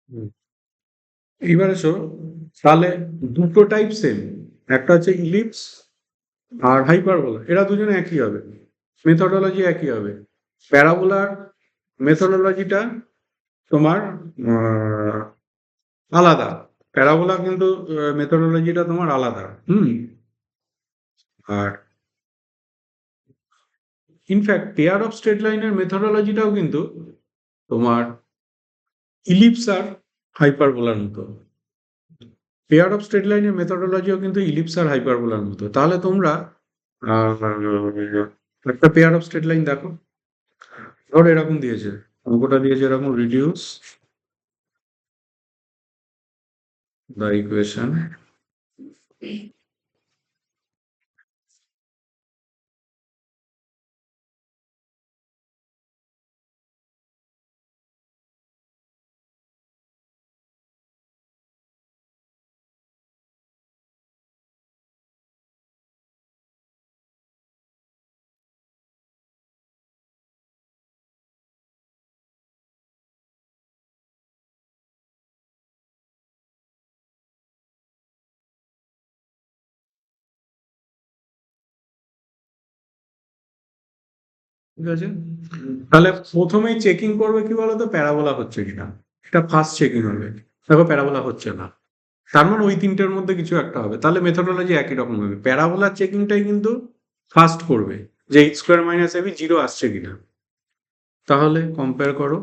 হুম। এইবার এসো, তাহলে দুটো টাইপ সেম, একটা হচ্ছে ইলিপস আর হাইপারবোলা, এরা দুজনে একই হবে, মেথডোলজি একই হবে। প্যারাবোলার মেথডোলজিটা তোমার আলাদা, প্যারাবোলা কিন্তু মেথডোলজিটা তোমার আলাদা। আর ইনফ্যাক্ট পেয়ার অফ স্ট্রেট লাইনের মেথডোলজিটাও কিন্তু তোমার ইলিপস আর হাইপারবোলার মতো। পেয়ার অফ স্ট্রেট লাইনের মেথডোলজিও কিন্তু ইলিপস আর হাইপারবোলার মতো। তাহলে তোমরা একটা পেয়ার অফ স্ট্রেট লাইন দেখো, ধরো এরকম দিয়েছে, অঙ্কটা দিয়েছে এরকম, রিডিউস দ্য ইকুয়েশন ঠিক আছে। তাহলে প্রথমেই চেকিং করবে কি বলতো, প্যারাবোলা হচ্ছে কিনা, এটা ফার্স্ট চেকিং হবে। দেখো প্যারাবোলা হচ্ছে না, তার মানে ওই তিনটের মধ্যে কিছু একটা হবে, তাহলে মেথডোলজি একই রকম হবে। প্যারাবোলার চেকিংটাই কিন্তু ফার্স্ট করবে যে h square minus ab zero আসছে কিনা। তাহলে কম্পেয়ার করো।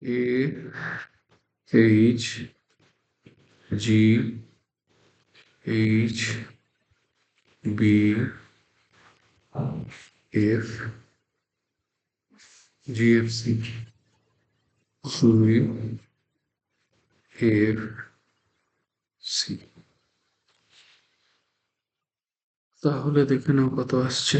A h g h b f জিএফসি সুই এফ সি। তাহলে দেখে নাও কত আসছে।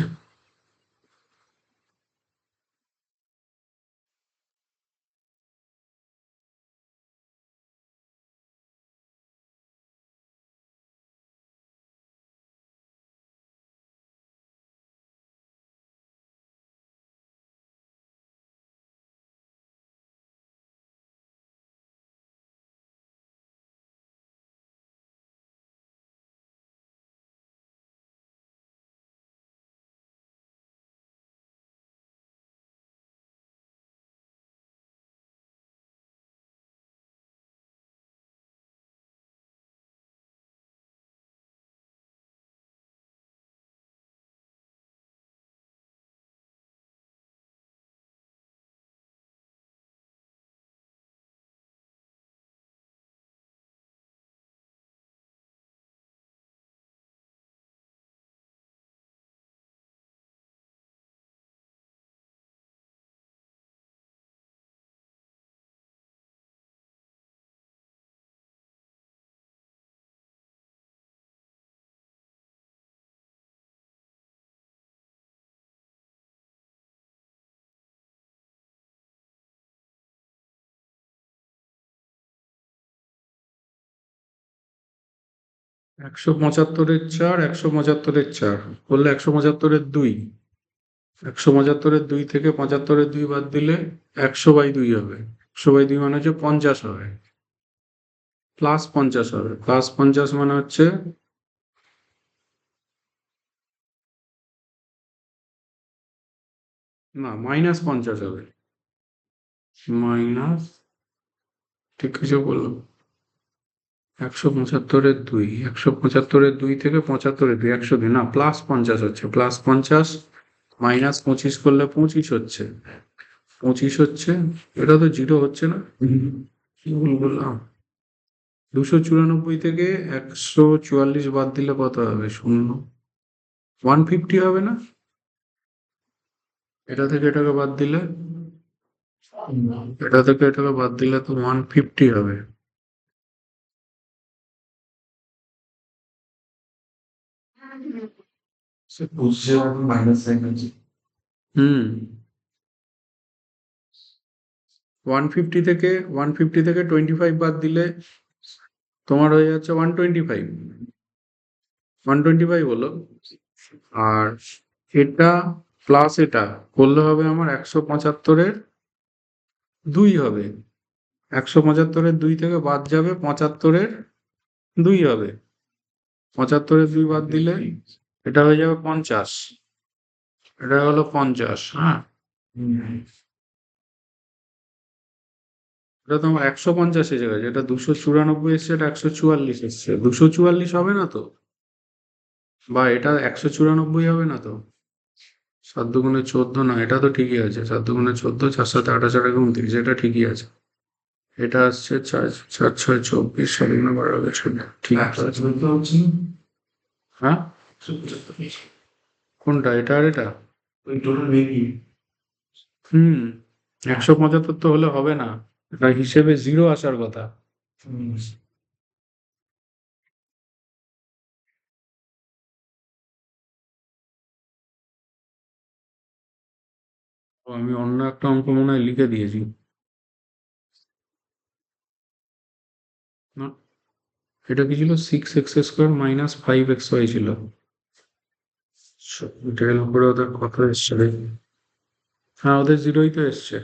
একশো পঁচাত্তরের চার, 175-এর 4 করলে 175-এর 2। 175-এর 2 থেকে 75-এর 2 বাদ দিলে 100/2 হবে। 100/2 মানে হচ্ছে 50 হবে, প্লাস 50 হবে। প্লাস 50 মানে হচ্ছে না, -50 হবে। মাইনাস, ঠিক কিছু বললো, 175-এর 2, 175-এর 2 থেকে 75-এর 2, 102 না, +50 হচ্ছে, +50 -25 করলে 25 হচ্ছে, 25 হচ্ছে। এটা তো জিরো হচ্ছে না, কি ভুল বললাম? 294 থেকে 144 বাদ দিলে কত হবে? শূন্য। 150 হবে না? এটা থেকে এটাকে বাদ দিলে, এটা থেকে এটাকে বাদ দিলে তো 150 হবে। সে বুঝছে মাইনাস সাইন আছে। হুম, 150 থেকে 25 বাদ দিলে তোমার হয়ে যাচ্ছে 125। 125 হলো। আর এটা প্লাস এটা করলে হবে আমার 175-এর 2 হবে। 175-এর 2 থেকে বাদ যাবে 75-এর 2 হবে। 75-এর 2 বাদ দিলে এটা হয়ে যাবে 50। এটা হলো 50, হ্যাঁ। এটা তো আমার 150 এসে গেছে, এটা 294 এসছে, এটা 144 এসছে। 244 হবে না তো? বা এটা 194 হবে না তো? 7 × 14 না, এটা তো ঠিকই আছে। 7 × 14, 4×7 = 28, 29, এটা ঠিকই আছে। এটা আসছে 4, 4, 6, 24, 7×12, ঠিক আছে। হচ্ছে না? হ্যাঁ, 175। কোনটা, এটা আর এটা? ওই টোটাল বেবি। হুম, 175 তো হলে হবে না, এটা হিসেবে জিরো আসার কথা। ও, আমি অন্য একটা অঙ্ক মনে হয় লিখে দিয়েছি। না, এটা কি ছিল? 6x² মাইনাস 5xy ছিল। এটার উপরে ওদের কত এসছে দেখি। হ্যাঁ, ওদের 0ই তো এসছে।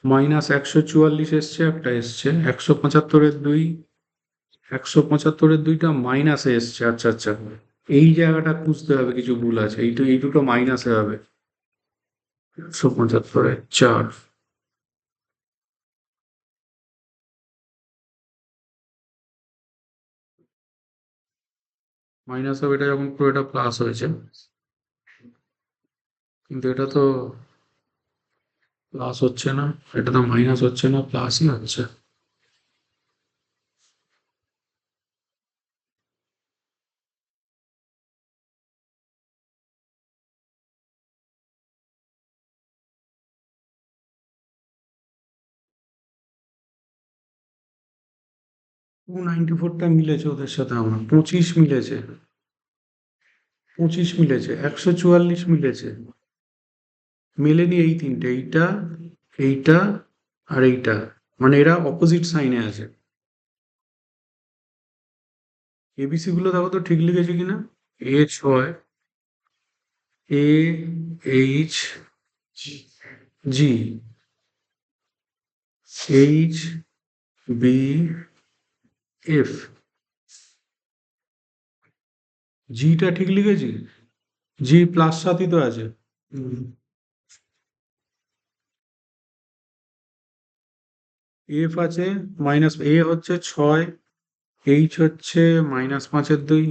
-144 এসছে, একটা এসছে 175-এর 2। 175-এর 2টা মাইনাসে এসছে। আচ্ছা আচ্ছা, এই জায়গাটা খুঁজতে হবে, কিছু ভুল আছে। এই দুটো মাইনাসে হবে। 175-এর 4 মাইনাস হবে এটা যখন পুরোটা প্লাস হয়েছে। কিন্তু এটা তো প্লাস হচ্ছে না, এটা তো মাইনাস হচ্ছে না, প্লাসই হচ্ছে। 294টা মিলেছে ওদের সাথে, আমার 25 মিলেছে। 25 মিলেছে, 144 মিলেছে। মেলেনি এই তিনটে, এইটা, এইটা আর এইটা। মানে এরা অপোজিট সাইনে আছে। এবিসি গুলো দেখো তো ঠিক লিখেছে কিনা। A6, AHG, HBF। জিটা ঠিক লিখেছি? জি প্লাস সাথই তো আছে। এফ আছে মাইনাস, এ হচ্ছে 6, এইচ হচ্ছে -5-এর 2,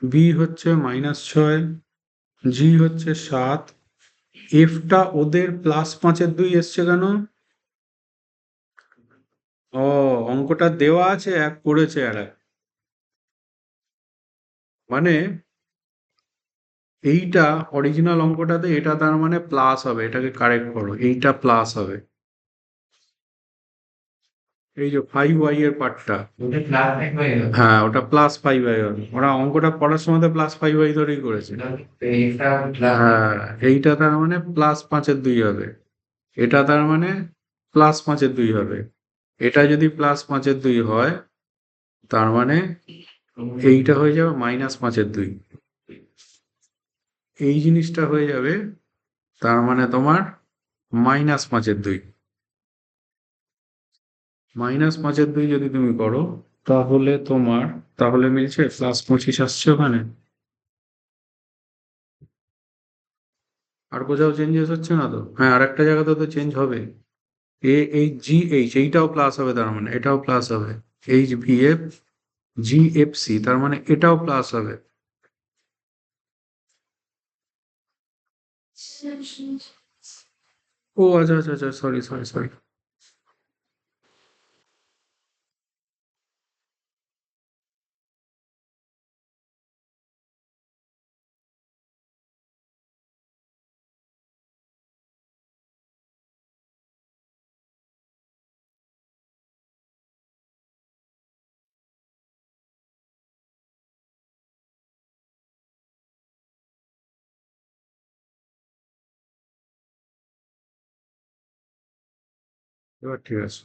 বি হচ্ছে -6, জি হচ্ছে 7। এফটা ওদের +5-এর 2 এসছে কেন? ও, অঙ্কটা দেওয়া আছে, এক করেছে এরা। মানে এইটা অরিজিনাল অঙ্কটাতে, এটা তার মানে প্লাস হবে, এটাকে কারেক্ট করো, এইটা প্লাস হবে। এই যে 5y এর পার্টটা, ওটা ক্লাস এক হয়ে গেল। হ্যাঁ ওটা +5y হবে। ওরা অঙ্কটা পড়ার সময় +5y ধরেই করেছে। এটা ক্লাস হ্যাঁ, এইটা তার মানে +5-এর 2 হবে, এটা তার মানে +5-এর 2 হবে। এটা যদি +5-এর 2 হয়, তার মানে এইটা হয়ে যাবে -5-এর 2। এই জিনিসটা হয়ে যাবে, তার মানে তোমার -5-এর 2। -5-এর 2 যদি তুমি করো, তাহলে তোমার, তাহলে মিলছে +25 আসছে ওখানে। আর কোথাও চেঞ্জেস হচ্ছে না তো? হ্যাঁ, আর একটা জায়গাতে তো চেঞ্জ হবে। এইচ এইটাও প্লাস হবে, তার মানে এটাও প্লাস হবে। HBF GFC, তার মানে এটাও প্লাস হবে। ও আচ্ছা আচ্ছা আচ্ছা, সরি সরি সরি। এবার ঠিক আছে।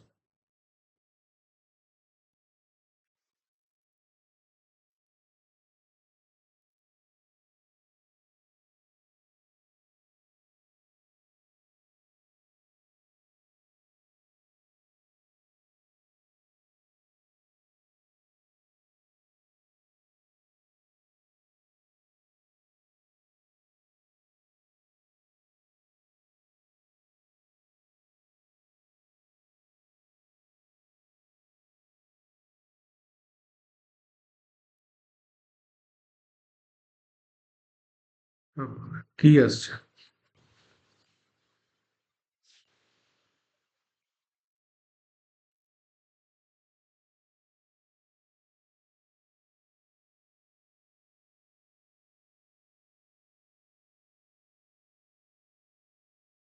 কি আসছে?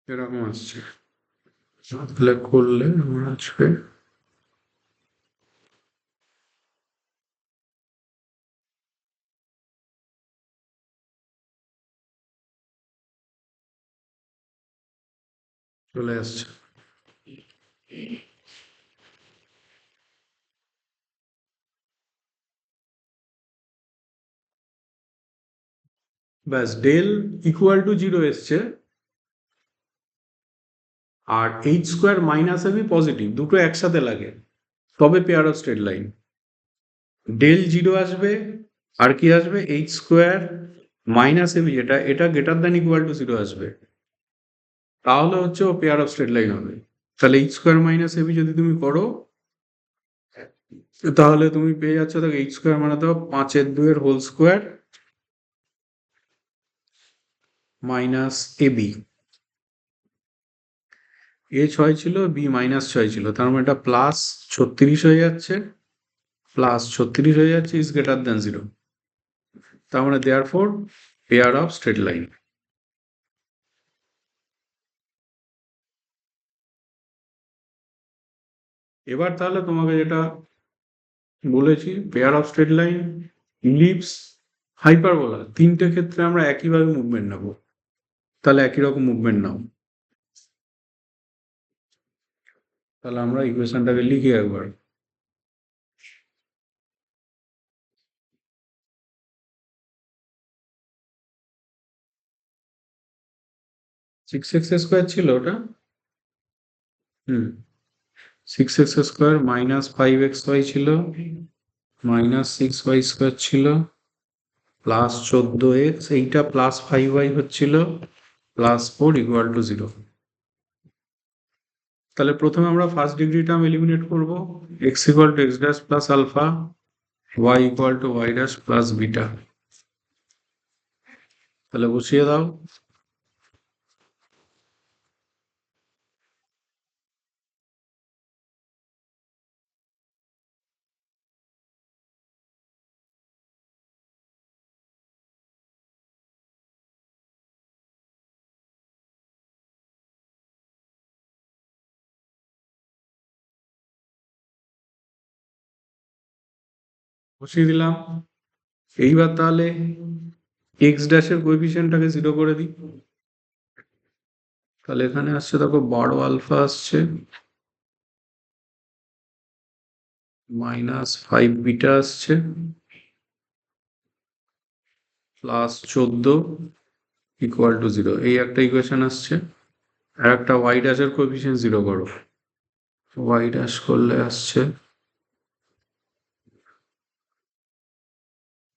এরকম আসছে, তাহলে করলে আমার আজকে চলে আসছে। ব্যাস ডেল ইকুয়াল টু জিরো এসছে, আর h square minus a b positive, দুটো একসাথে লাগে তবে pair of straight line. Del zero আসবে, আর কি আসবে, এইচ স্কোয়ার মাইনাস এবি, যেটা এটা greater than equal to zero আসবে, তাহলে হচ্ছে ও পেয়ার অফ স্ট্রেট লাইন হবে। তাহলে এইচ স্কোয়ার মাইনাস এবি যদি তুমি করো, তাহলে তুমি পেয়ে যাচ্ছ, দেখো এইচ স্কোয়ার মানে তো 5/2 হোল স্কোয়ার মাইনাস এবি, এ 6 ছিল, বি -6 ছিল, তার মানে এটা প্লাস 36 হয়ে যাচ্ছে, প্লাস 36 হয়ে যাচ্ছে, ইজ গ্রেটার দ্যান জিরো। তার মানে therefore pair of straight line. এবার তাহলে তোমাকে যেটা বলেছি, pair of straight line, ellipse, hyperbola, তিনটে ক্ষেত্রে আমরা একইভাবে মুভমেন্ট নেব। তাহলে একই রকম মুভমেন্ট নাও। তাহলে আমরা ইকুয়েশনটাকে লিখি একবার। সিক্স এক্স স্কোয়ার ছিল ওটা, হুম, 6x² -5xy ছিল, -6y² ছিল, প্লাস 14x, এইটা প্লাস 5y হচ্ছিল, +4 ইকুয়াল টু 0। তাহলে প্রথমে আমরা ফার্স্ট ডিগ্রি টার্ম এলিমিনেট করব, x equal to x dash plus alpha, y equal to y dash plus beta. তাহলে বসিয়ে দাও। বসিয়ে দিলাম। এইবার তাহলে x ড্যাশের কোএফিসিয়েন্টটাকে 0 করে দিই। তাহলে এখানে আসছে, দেখো 12 আলফা আসছে, -5 বিটা আসছে, প্লাস 14 ইকুয়াল টু 0, এই একটা ইকুয়েশন আসছে। আর একটা ওয়াই ড্যাশের কোএফিসিয়েন্ট 0 করো, ওয়াই ড্যাশ করলে আসছে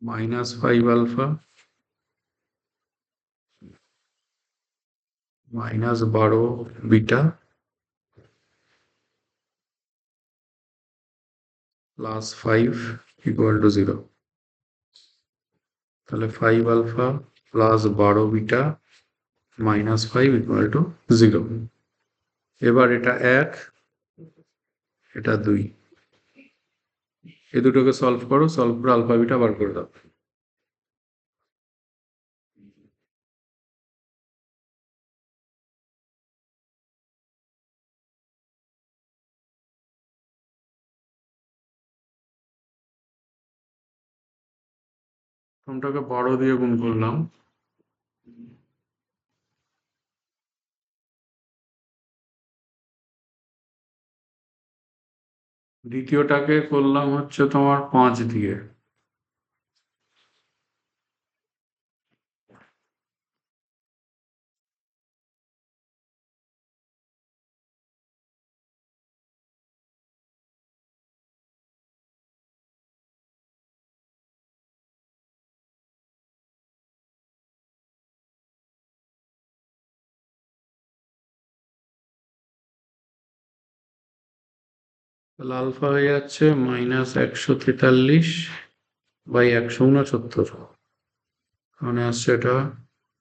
-5 আলফা, -12 বিটা, +5 ইকুয়াল টু 0। তাহলে 5 alpha plus 12 beta -5 equal to 0। এবার এটা 1, এটা 2, এই দুটোকে সলভ করো, সলভ করে আলফা বিটা বার করে দাও। প্রথমটাকে 12 দিয়ে গুণ করলাম, দ্বিতীয়টাকে করলাম হচ্ছে তোমার 5 দিয়ে, তাহলে আলফা হয়ে যাচ্ছে -143/169, মানে আসছে এটা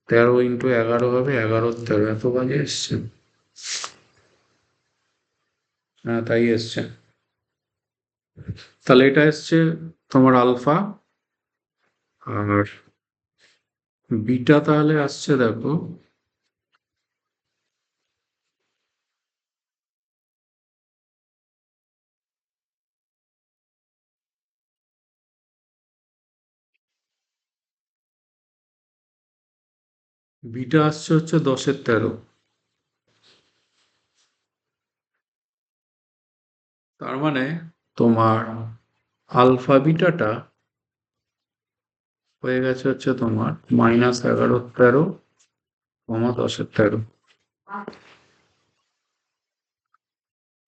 13 × 11 হবে, 11-13, এত বাজে এসছে, হ্যাঁ তাই এসছে। তাহলে এটা এসছে তোমার আলফা, আর বিটা তাহলে আসছে, দেখো বিটা আসছে হচ্ছে 10^13। তার মানে তোমার আলফা বিটাটা হয়ে গেছে হচ্ছে তোমার -11 13, 10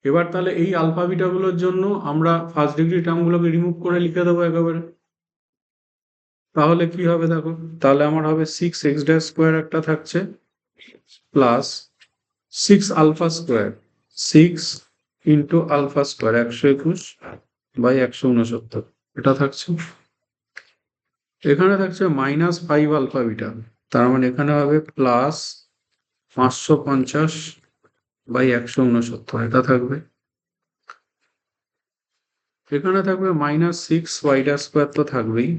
এবার তাহলে এই আলফা বিটা গুলোর জন্য আমরা ফার্স্ট ডিগ্রি টার্ম গুলোকে রিমুভ করে লিখে দেবো একেবারে। তাহলে কি হবে দেখো, তাহলে আমার হবে 6x² একটা থাকছে plus 6 alpha square, 6 × alpha square 121/169 এটা থাকছে। এখানে থাকছে -5 আলফা বিটা, তার মানে এখানে হবে +550/169 এটা থাকবে। এখানে থাকবে -6 y² তো থাকবেই,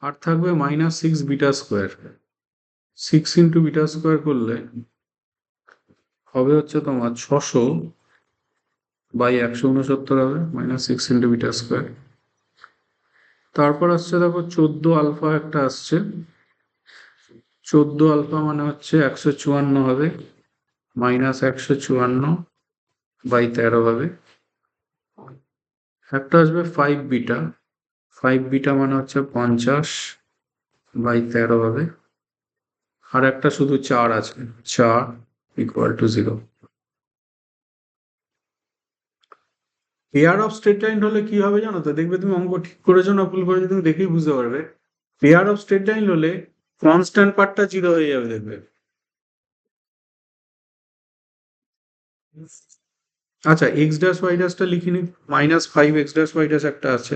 আর থাকবে -6 বিটা স্কোয়ার। 6 × বিটা স্কোয়ার করলে হবে হচ্ছে তোমার 600/169 হবে, -6 × বিটা স্কোয়ার। তারপর আসছে দেখো 14 আলফা একটা আসছে, 14 আলফা মানে হচ্ছে 154 হবে, -154/13 হবে। একটা আসবে 5 বিটা, 5 বিটা মানে হচ্ছে 50/13 হবে। আর একটা শুধু 4 আছে, 4 = 0। পেয়ার অফ স্ট্রেট লাইন হলে কি হবে জানো তো, দেখবে তুমি অঙ্ক ঠিক করেছো না ভুল করেছো তুমি দেখেই বুঝতে পারবে। পেয়ার অফ স্ট্রেট লাইন হলে কনস্ট্যান্ট পার্টটা 0 হয়ে যাবে দেখবে। আচ্ছা x', y' লিখে নি, -5x', একটা আছে।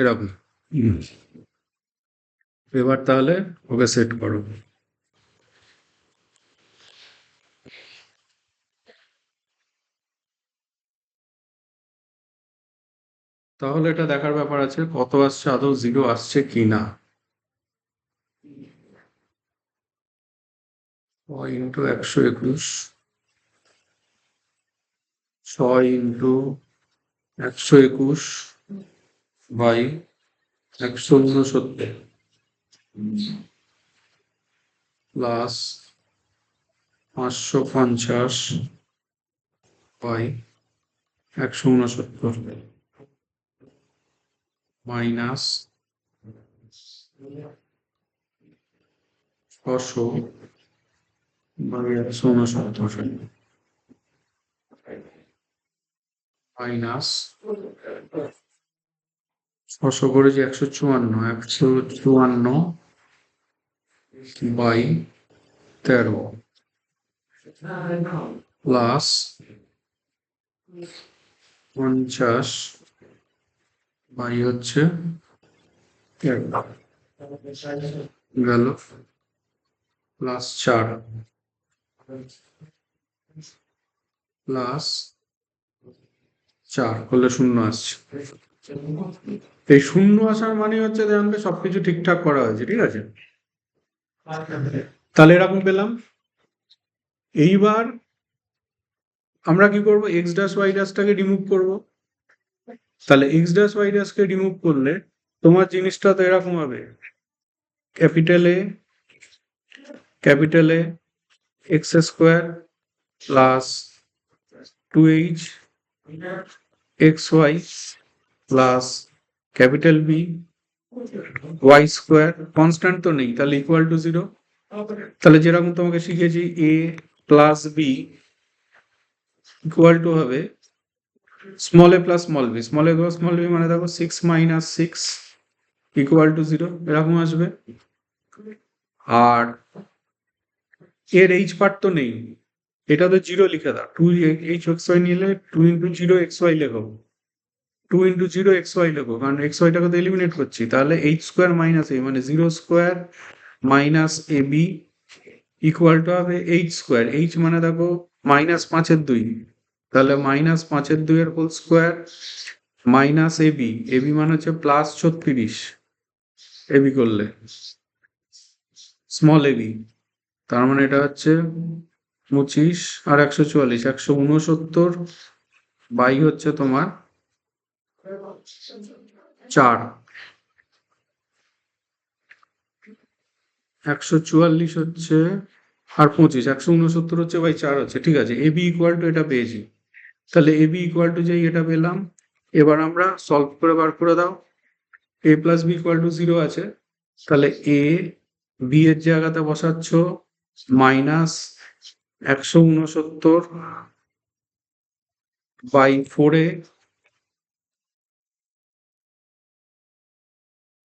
এরকম। এবার তাহলে ওকে সেট করো। তাহলে এটা দেখার ব্যাপার আছে কত আসছে, আদৌ 0 আসছে কি না। 6 × 121, 6 × 121/169 প্লাস 550/169 মাইনাস 600/169 মাইনাস 600 করেছি 154/13 প্লাস 50 হচ্ছে 13 গেল, প্লাস 4 প্লাস 4 করলে 0 আসছে। এই 0 আসার মানে হচ্ছে জানবে সবকিছু ঠিকঠাক করা হয়েছে, ঠিক আছে। তাহলে এরকম পেলাম। এইবার আমরা কি করব, x', y'টাকে রিমুভ করব। তাহলে x', y'-কে রিমুভ করলে তোমার জিনিসটা তো এরকম হবে, capital A x² plus 2h xy plus capital B y² constant তো নেই, তাহলে =0। তাহলে যেরকম তোমাকে শিখেছি a plus b equal to হবে small a plus small b, small a plus small b মানে দেখো 6 - 6 = 0 এরকম আসবে। আর এর h পার্ট তো নেই, এটা তো 0 লিখে দাও, 2hxy নিলে 2 × 0xy লেখো, 2 × 0xy লেখো, কারণ xy-টাকে তো এলিমিনেট করছি। তাহলে h² - a মানে 0² মাইনাস ab ইকুয়াল টু হবে h², h মানে দেখো -5/2, তাহলে -5/2 whole square minus ab, ab মানে হচ্ছে +36 ab করলে স্মল ab, তার মানে এটা হচ্ছে 25 আর 144 169 হচ্ছে তোমার 4, 144 হচ্ছে আর 25 169 হচ্ছে বাই 4 হচ্ছে, ঠিক আছে। এবি ইকুয়াল টু এটা পেয়েছি, তাহলে এবি ইকুয়াল টু যেই এটা পেলাম, এবার আমরা সলভ করে বার করে দাও। A plus B equal to 0 আছে, তাহলে এ বি এর জায়গাতে বসাচ্ছ minus 169 by 4a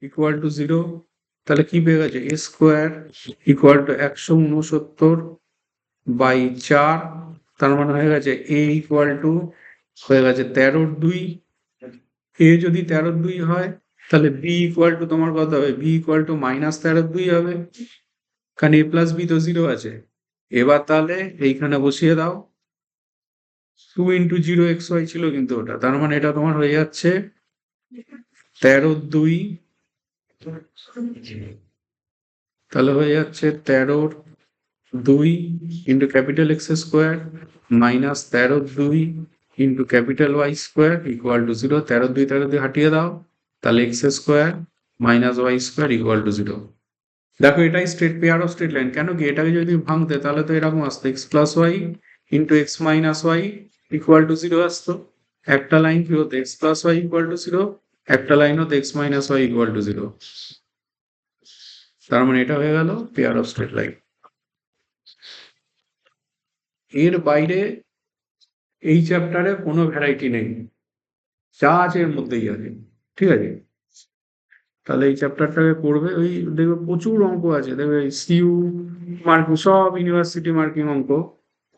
equal to 0। তাহলে কি পেয়ে গেছে, A square equal to 169 by 4, তার মানে হয়ে গেছে এ ইকুয়াল টু হয়ে গেছে 13/2। এ যদি 13/2 হয় তাহলে বি ইকুয়াল টু তোমার কত হবে, বি ইকুয়াল টু মাইনাস 13/2 হবে, কারণ এ প্লাস বি তো 0 আছে। এবার তাহলে এইখানে বসিয়ে দাও, 2 × 0 xy ছিল কিন্তু ওটা, তার মানে এটা তোমার হয়ে যাচ্ছে 13/2, তাহলে হয়ে যাচ্ছে 13/2 into capital x square minus 13/2 into capital y square equal to 0। 13/2 হাটিয়ে দাও, তাহলে x square minus y square equal to 0। দেখো এটাই straight pair of straight line, কেন কি এটাকে যদি ভাঙতে তাহলে তো এরকম আসতো x plus y into x minus y equal to 0 আসতো। একটা লাইন কি হতো x plus y equal to 0, একটা লাইন হতো x minus y equal to 0। তার মানে এটা হয়ে গেল পেয়ার অফ স্ট্রেট লাইন। এর বাইরে এই চ্যাপ্টারে কোনো ভ্যারাইটি নেই, যা আছে এর মধ্যেই আছে, ঠিক আছে। তাহলে এই চ্যাপ্টারটাকে করবে, ওই দেখবে প্রচুর অঙ্ক আছে, দেখবে সিইউ মার্কিং সব ইউনিভার্সিটি মার্কিং অঙ্ক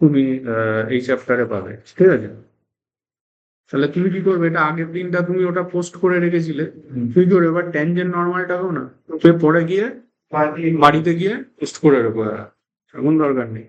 তুমি এই চ্যাপ্টারে পাবে, ঠিক আছে। তাহলে তুমি কি করবে, এটা আগের দিনটা তুমি ওটা পোস্ট করে রেখেছিলে, তুমি কি করবে এবার ট্যানজেন্ট নর্মালটাকেও না তুমি পরে গিয়ে বাড়িতে গিয়ে পোস্ট করে রাখো, এখন দরকার নেই।